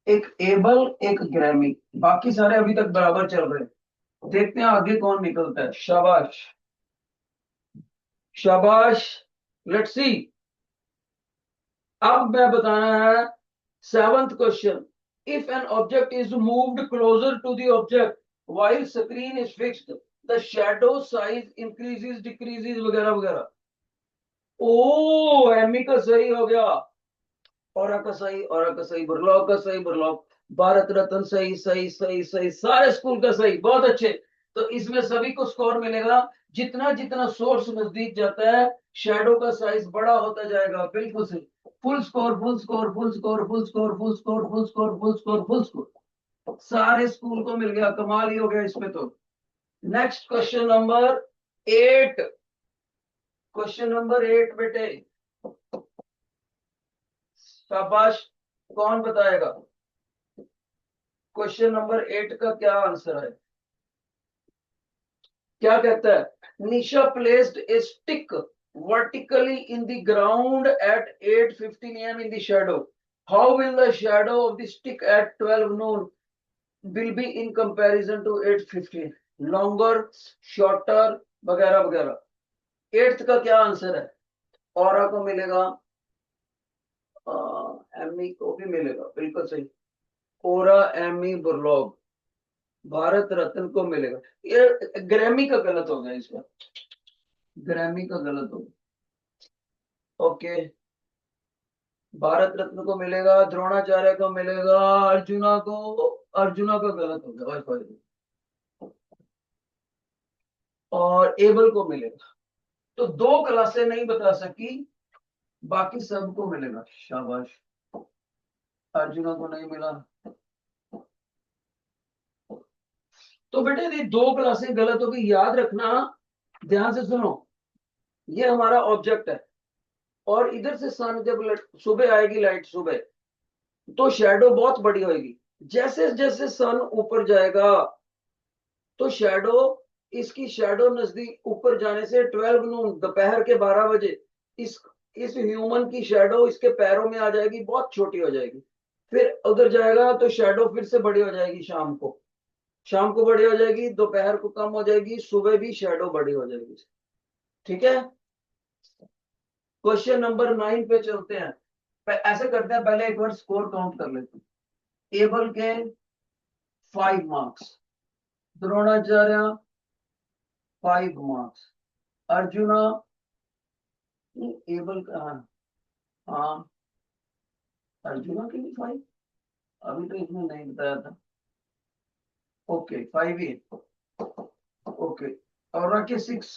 एक एबल, एक ग्रैमी, बाकी सारे अभी तक बराबर चल रहे हैं। देखते हैं आगे कौन निकलता है। शाबाश शाबाश, लेट्स सी। अब मैं बताना है seventh question. If an object is moved closer to the object while screen is fixed, the shadow size increases decreases वगैरह वगैरह। ओ एमी का सही हो गया, औरा का सही, औरा का सही, बुरलॉग का सही, बुरलॉग, भारत रत्न सही सही सही सही, सारे स्कूल का सही, बहुत अच्छे। तो इसमें सभी को स्कोर मिलेगा। जितना जितना सोर्स नजदीक जाता है शेडो का साइज बड़ा होता जाएगा, बिल्कुल सही। Full score full score full score full score full score full score full score full score, सारे स्कूल को मिल गया, कमाल ही हो गया इसमें तो। Next question number 8। Question number 8 बेटे, शाबाश। कौन बताएगा क्वेश्चन नंबर 8 का क्या आंसर है? क्या कहता है? Nisha placed a stick vertically in the ground at 8:15 a.m. in the shadow. How will the shadow of the stick at 12 noon will be in comparison to 8:15? Longer, shorter, वगैरह वगैरह। 8th का क्या आंसर है? औरा को मिलेगा, एमी को भी मिलेगा, बिल्कुल सही। ओरा, एमी, बुरलॉग, भारत रत्न को मिलेगा। ये ग्रैमी का गलत हो गया, इसमें ग्रैमी का गलत हो गया। ओके, भारत रत्न को मिलेगा, द्रोणाचार्य को मिलेगा, अर्जुना को, अर्जुना का गलत हो गया, और एबल को मिलेगा। तो दो क्लासें नहीं बता सकी, बाकी सबको मिलेगा। शाबाश, अर्जुना को नहीं मिला। तो बेटे ये दो क्लासें गलत हो गई, याद रखना, ध्यान से सुनो। ये हमारा ऑब्जेक्ट है और इधर से सन जब सुबह आएगी लाइट सुबह, तो शेडो बहुत बड़ी होगी। जैसे जैसे सन ऊपर जाएगा तो शेडो, इसकी शेडो नजदीक ऊपर जाने से 12 नून, दोपहर के 12 बजे, इस ह्यूमन की शेडो इसके पैरों में आ जाएगी, बहुत छोटी हो जाएगी। फिर उधर जाएगा तो शेडो फिर से बड़ी हो जाएगी, शाम को, शाम को बड़ी हो जाएगी, दोपहर को कम हो जाएगी, सुबह भी शेडो बड़ी हो जाएगी। ठीक है, क्वेश्चन नंबर 9 पे चलते हैं। ऐसे करते हैं, पहले एक बार स्कोर काउंट कर लेते हैं। एबल के 5 marks, Dronacharya 5 marks, arjuna, able का, हाँ अर्जुना के भी 5, अभी तो इसने नहीं बताया था। ओके 5 ही, ओके, और के 6,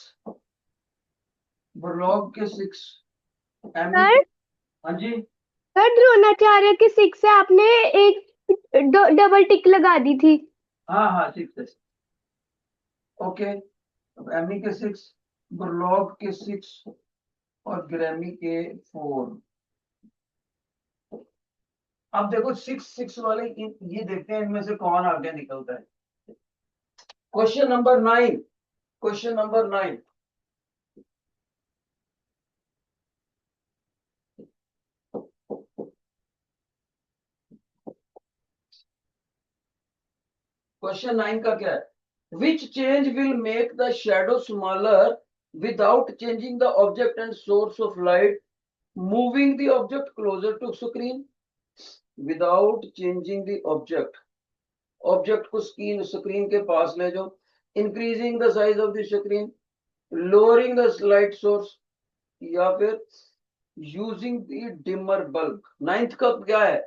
ब्लॉग के 6, सर हाँ जी, सर द्रोणाचार्य के 6 से आपने एक डबल टिक लगा दी थी। हाँ हाँ 6 है, ओके। अब एमी के 6, ब्लॉग के 6 और ग्रैमी के 4। अब देखो 6 वाले ये देखते हैं इनमें से कौन आगे निकलता है। Question number 9, question number 9, question 9 का क्या है? Which change will make the shadow smaller without changing the object and source of light, moving the object closer to screen, without changing the object, object को screen के पास ले जाओ, increasing the size of the screen, lowering the light source, या फिर using the dimmer bulb. 9th का क्या है?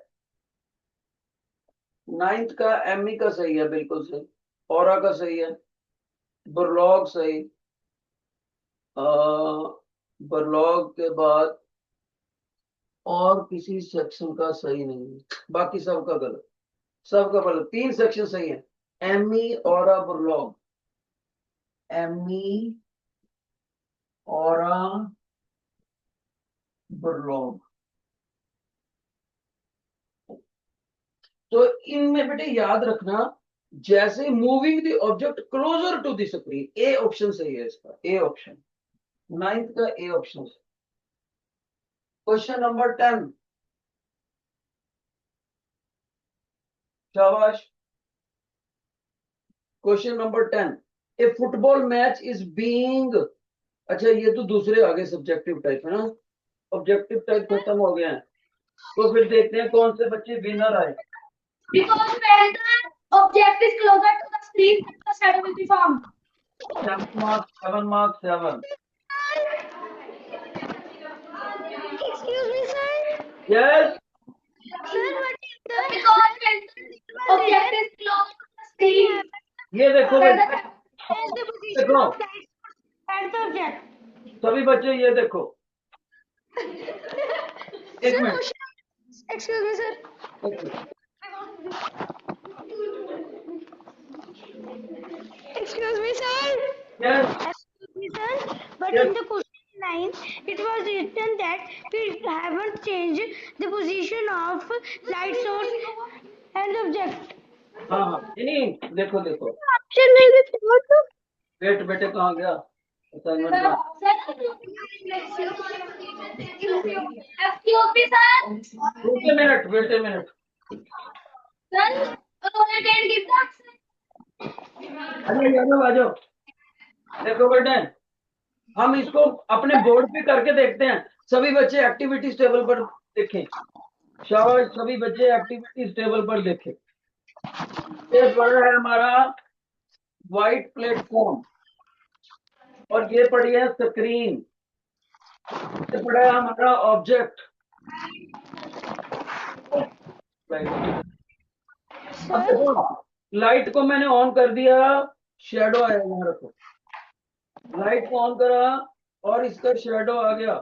9th का एमी का सही है, बिल्कुल सही। औरा का सही है, बरलॉग सही, बरलॉग के बाद और किसी सेक्शन का सही नहीं है, बाकी सबका गलत, सबका गलत। 3 सेक्शन सही है, एमी, औरा, बरलॉग, एमी, औरा, बरलॉग। तो इनमें बेटे याद रखना, जैसे moving the object closer to the screen, A option सही है इसका, ए ऑप्शन, 9th का ए ऑप्शन। क्वेश्चन नंबर 10, शाबाश। Question number 10, A football match is being, अच्छा ये तो दूसरे आगे सब्जेक्टिव टाइप है ना, ऑब्जेक्टिव टाइप खत्म हो गया है। तो फिर देखते हैं कौन से बच्चे विनर आए। Because when the object is closer to the screen, the shadow will be formed. 7 marks, 7 marks, 7। Excuse me, sir. Yes, Sir, what is the Because when the object is close to the screen, ये देखो then बेटे, the and the position देखो of light and the object? सभी बच्चे ये देखो, एक Sir, minute, question. Excuse me, sir. Excuse me, sir. Yes, Excuse me, sir. But Yes. in the question 9, it was written that we haven't changed the position of light source and object. हाँ हाँ, नहीं देखो देखो, option नहीं दिया तो wait बेटे कहाँ गया असाइनमेंट sir, का? excuse me, sir. Wait a minute, wait a minute, Sir, Rohit can give the answer. अरे यादव आ जाओ। देखो बेटे, हम इसको अपने बोर्ड पे करके देखते हैं। सभी बच्चे एक्टिविटीज टेबल पर देखें, शाबाश, सभी बच्चे एक्टिविटीज टेबल पर देखें। ये पड़ा है हमारा व्हाइट प्लेटफॉर्म, और ये पड़ी है स्क्रीन, ये पड़ा है हमारा ऑब्जेक्ट। अब देखो, लाइट को मैंने ऑन कर दिया, शेडो आया, यहाँ रखो, लाइट को ऑन करा और इसका शेडो आ गया।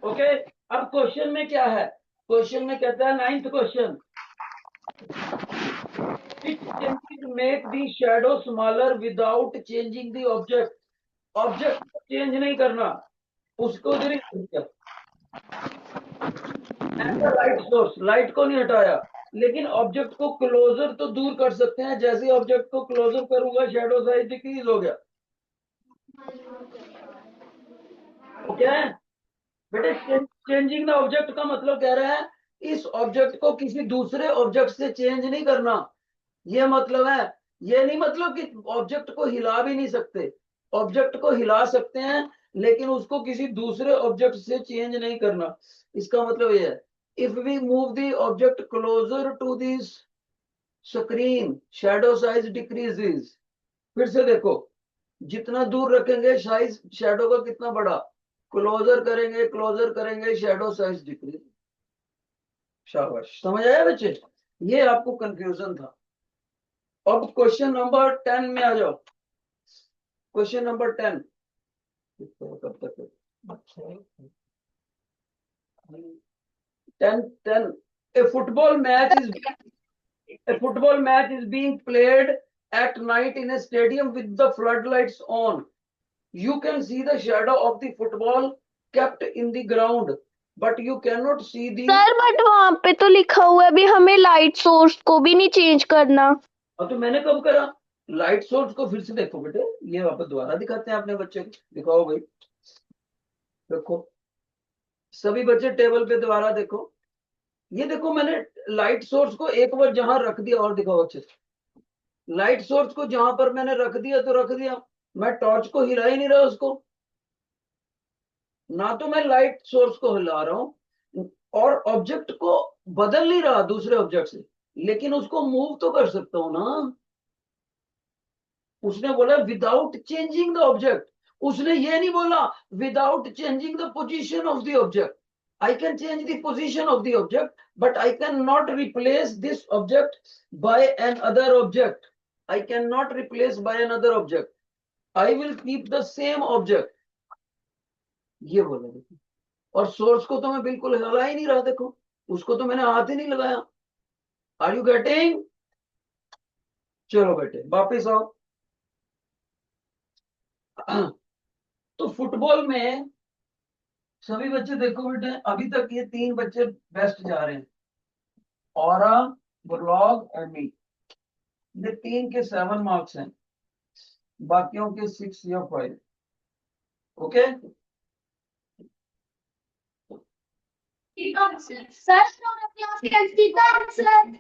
ओके, अब क्वेश्चन में क्या है? क्वेश्चन में कहता है 9th question, make the shadow smaller without changing the object, object को चेंज नहीं करना, उसको उधर ही रख दिया। लाइट सोर्स, लाइट को नहीं हटाया, लेकिन ऑब्जेक्ट को क्लोजर तो दूर कर सकते हैं। जैसे ऑब्जेक्ट को क्लोजर करूंगा, शेडो साइज डिक्रीज हो गया। ओके बेटे, चेंजिंग द ऑब्जेक्ट का मतलब कह रहा है इस ऑब्जेक्ट को किसी दूसरे ऑब्जेक्ट से चेंज नहीं करना, ये मतलब है। ये नहीं मतलब कि ऑब्जेक्ट को हिला भी नहीं सकते, ऑब्जेक्ट को हिला सकते हैं लेकिन उसको किसी दूसरे ऑब्जेक्ट से चेंज नहीं करना। इसका मतलब ये है, if we move the object closer to this screen, shadow size decreases. फिर से देखो, जितना दूर रखेंगे साइज शैडो का कितना बड़ा, क्लोजर करेंगे शैडो साइज डिक्रीज। शाबाश, समझ आया बच्चे? ये आपको कंफ्यूजन था। अब क्वेश्चन नंबर 10 में आ जाओ। क्वेश्चन नंबर 10 कब तक? 10. A football match is being played at night in a stadium with the floodlights on. You can see the shadow of the football kept in the ground, but you cannot see the. Sir but वहां पे तो लिखा हुआ है भी हमें light source को भी नहीं चेंज करना। अब तो मैंने कब करा? लाइट सोर्स को फिर से देखो बेटे, ये वापस दोबारा दिखाते हैं अपने बच्चे को। दिखाओ भाई, देखो सभी बच्चे टेबल पे दोबारा देखो। ये देखो मैंने लाइट सोर्स को एक बार जहां रख दिया, और दिखाओ अच्छे से। लाइट सोर्स को जहां पर मैंने रख दिया तो रख दिया, मैं टॉर्च को हिला ही नहीं रहा उसको। ना तो मैं लाइट सोर्स को हिला रहा हूं और ऑब्जेक्ट को बदल नहीं रहा दूसरे ऑब्जेक्ट से, लेकिन उसको मूव तो कर सकता हूं ना। उसने बोला विदाउट चेंजिंग द ऑब्जेक्ट, उसने ये नहीं बोला without changing the position of the object. I can change the position of the object, but I cannot replace this object by another object. I cannot replace by another object. I will keep the same object. ये बोला देखो। और source को तो मैं बिल्कुल हिला ही नहीं रहा, देखो उसको तो मैंने हाथ ही नहीं लगाया। Are you getting? चलो बेटे वापिस आओ। तो फुटबॉल में सभी बच्चे देखो बेटे, अभी तक ये 3 बच्चे बेस्ट जा रहे हैं, औरा, बुरलॉग एंड मी। ये 3 के 7 मार्क्स हैं, बाकियों के 6 या 5। Okay sir class cancel sir.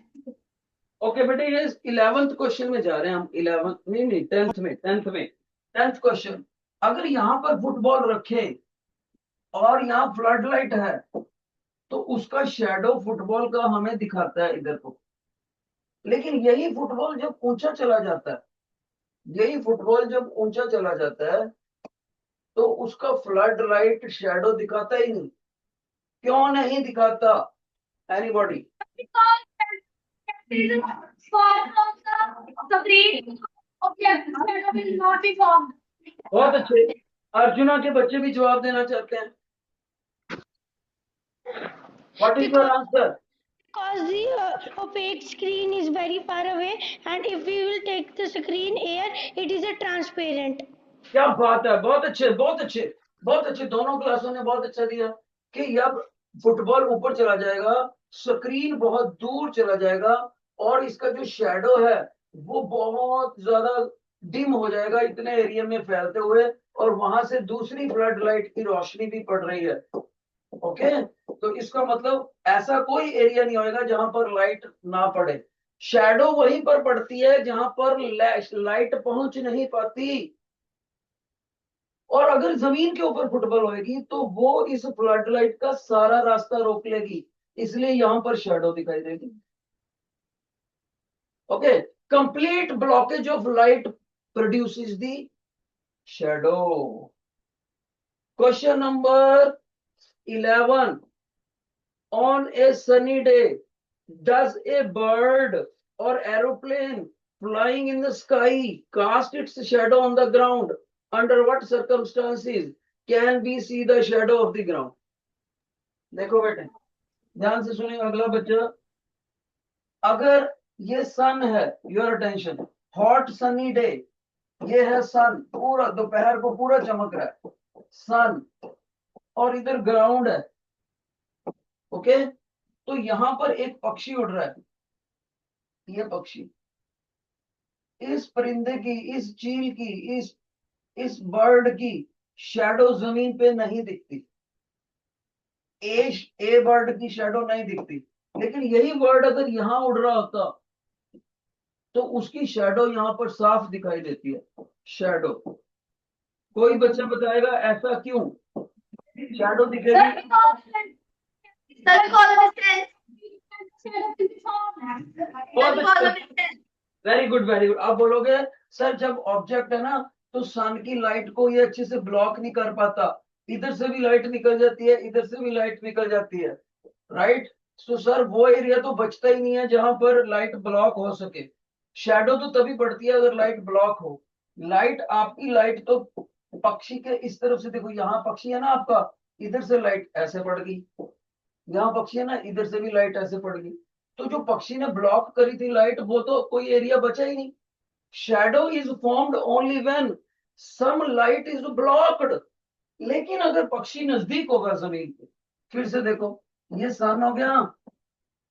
Okay बेटे, ये 11th क्वेश्चन में जा रहे हैं हम। 11 नहीं 10th क्वेश्चन। अगर यहाँ पर फुटबॉल रखे और यहाँ फ्लड लाइट है तो उसका शेडो फुटबॉल का हमें दिखाता है इधर को। लेकिन यही फुटबॉल जब ऊंचा चला जाता है, यही फुटबॉल जब ऊंचा चला जाता है तो उसका फ्लड लाइट शेडो दिखाता ही नहीं। क्यों नहीं दिखाता? एनीबॉडी? बहुत अच्छे, अर्जुना के बच्चे भी जवाब देना चाहते हैं। What is your answer? Because the opaque screen is very far away, and if we will take the screen here, it is a transparent. क्या बात है, बहुत अच्छे बहुत अच्छे बहुत अच्छे। दोनों क्लासों ने बहुत अच्छा दिया कि अब फुटबॉल ऊपर चला जाएगा, स्क्रीन बहुत दूर चला जाएगा और इसका जो शेडो है वो बहुत ज्यादा डिम हो जाएगा इतने एरिया में फैलते हुए, और वहां से दूसरी फ्लड लाइट की रोशनी भी पड़ रही है। ओके, तो इसका मतलब ऐसा कोई एरिया नहीं होगा जहां पर लाइट ना पड़े। शैडो वहीं पर पड़ती है जहां पर लाइट पहुंच नहीं पाती। और अगर जमीन के ऊपर फुटबॉल होगी तो वो इस फ्लड लाइट का सारा रास्ता रोक लेगी, इसलिए यहां पर शैडो दिखाई देगी। Okay, complete blockage of light produces the shadow. Question number 11. On a sunny day, does a bird or aeroplane flying in the sky cast its shadow on the ground? Under what circumstances can we see the shadow of the ground? देखो बेटे ध्यान से सुनिए अगला बच्चा। अगर ये सन है, your attention, hot sunny day, ये है सन, पूरा दोपहर को पूरा चमक रहा है सन, और इधर ग्राउंड है। ओके, तो यहां पर एक पक्षी उड़ रहा है, ये पक्षी, इस परिंदे की, इस चील की, इस बर्ड की शैडो जमीन पे नहीं दिखती। ए बर्ड की शैडो नहीं दिखती, लेकिन यही बर्ड अगर यहां उड़ रहा होता तो उसकी शैडो यहां पर साफ दिखाई देती है। शैडो, कोई बच्चा बताएगा ऐसा क्यों शैडो दिखेगी? Very good very good. आप बोलोगे सर जब ऑब्जेक्ट है ना तो सन की लाइट को ये अच्छे से ब्लॉक नहीं कर पाता, इधर से भी लाइट निकल जाती है, इधर से भी लाइट निकल जाती है, राइट? तो सर वो एरिया तो बचता ही नहीं है जहां पर लाइट ब्लॉक हो सके। शैडो तो तभी पड़ती है अगर लाइट ब्लॉक हो। लाइट, आपकी लाइट तो पक्षी के इस तरफ से, देखो यहाँ पक्षी है ना आपका, इधर से लाइट ऐसे पड़ गई, यहाँ पक्षी है ना, इधर से भी लाइट ऐसे पड़ गई। तो जो पक्षी ने ब्लॉक करी थी लाइट, वो तो कोई एरिया बचा ही नहीं। Shadow is formed only when some light is blocked. लेकिन अगर पक्षी नजदीक होगा जमीन के, फिर से देखो, ये सन हो गया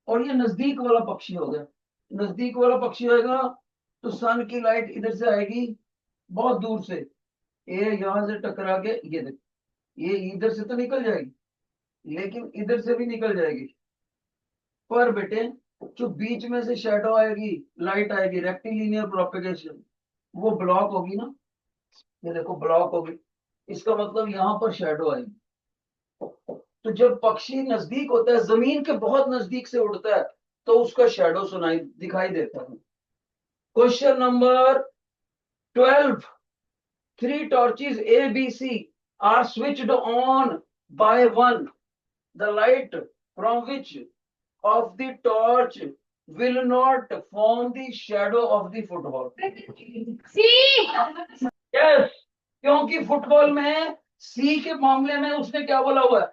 और ये नजदीक वाला पक्षी हो गया। नजदीक वाला पक्षी होगा तो सन की लाइट इधर से आएगी बहुत दूर से, ये यहां से टकरा के, ये देखो, ये इधर से तो निकल जाएगी लेकिन इधर से भी निकल जाएगी। पर बेटे जो बीच में से शैडो आएगी, लाइट आएगी, रेक्टिलिनियर प्रोपेगेशन, वो ब्लॉक होगी ना, ये देखो ब्लॉक होगी। इसका मतलब यहाँ पर शैडो आएगी। तो जब पक्षी नजदीक होता है, जमीन के बहुत नजदीक से उड़ता है, तो उसका शैडो सुनाई दिखाई देता है। Question number 12। 3 torches A, B, C are switched on by one. The light from which of the torch will not form the shadow of the football? See. Yes, क्योंकि फुटबॉल में सी के मामले में उसने क्या बोला हुआ है,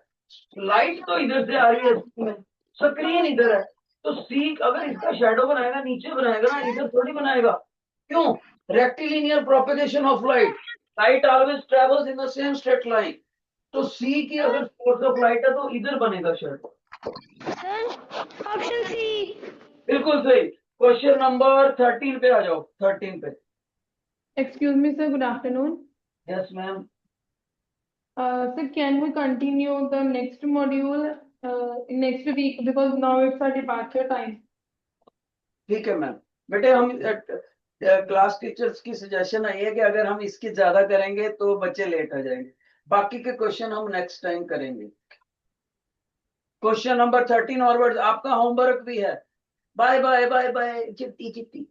लाइट तो इधर से आ रही है, स्क्रीन इधर है, तो सी अगर इसका शैडो बनाएगा नीचे बनाएगा ना, इधर थोड़ी बनाएगा। क्यों? Rectilinear propagation of light, light always travels in the same straight line. तो सी की अगर सोर्स ऑफ लाइट है तो इधर बनेगा शैडो। Sir option C. बिल्कुल सही। क्वेश्चन नंबर 13 पे आ जाओ, 13 पे। Excuse me, sir. Good afternoon. Yes ma'am. Sir, can we continue the next module next week because now it's our departure time. ठीक है मैम। बेटे हम क्लास टीचर्स की सजेशन है कि अगर हम इसकी ज्यादा करेंगे तो बच्चे लेट हो जाएंगे। बाकी के क्वेश्चन हम नेक्स्ट टाइम करेंगे। क्वेश्चन नंबर 13 ऑनवर्ड्स आपका होमवर्क भी है। बाय बाय बाय बाय, चिट्टी चिट्टी।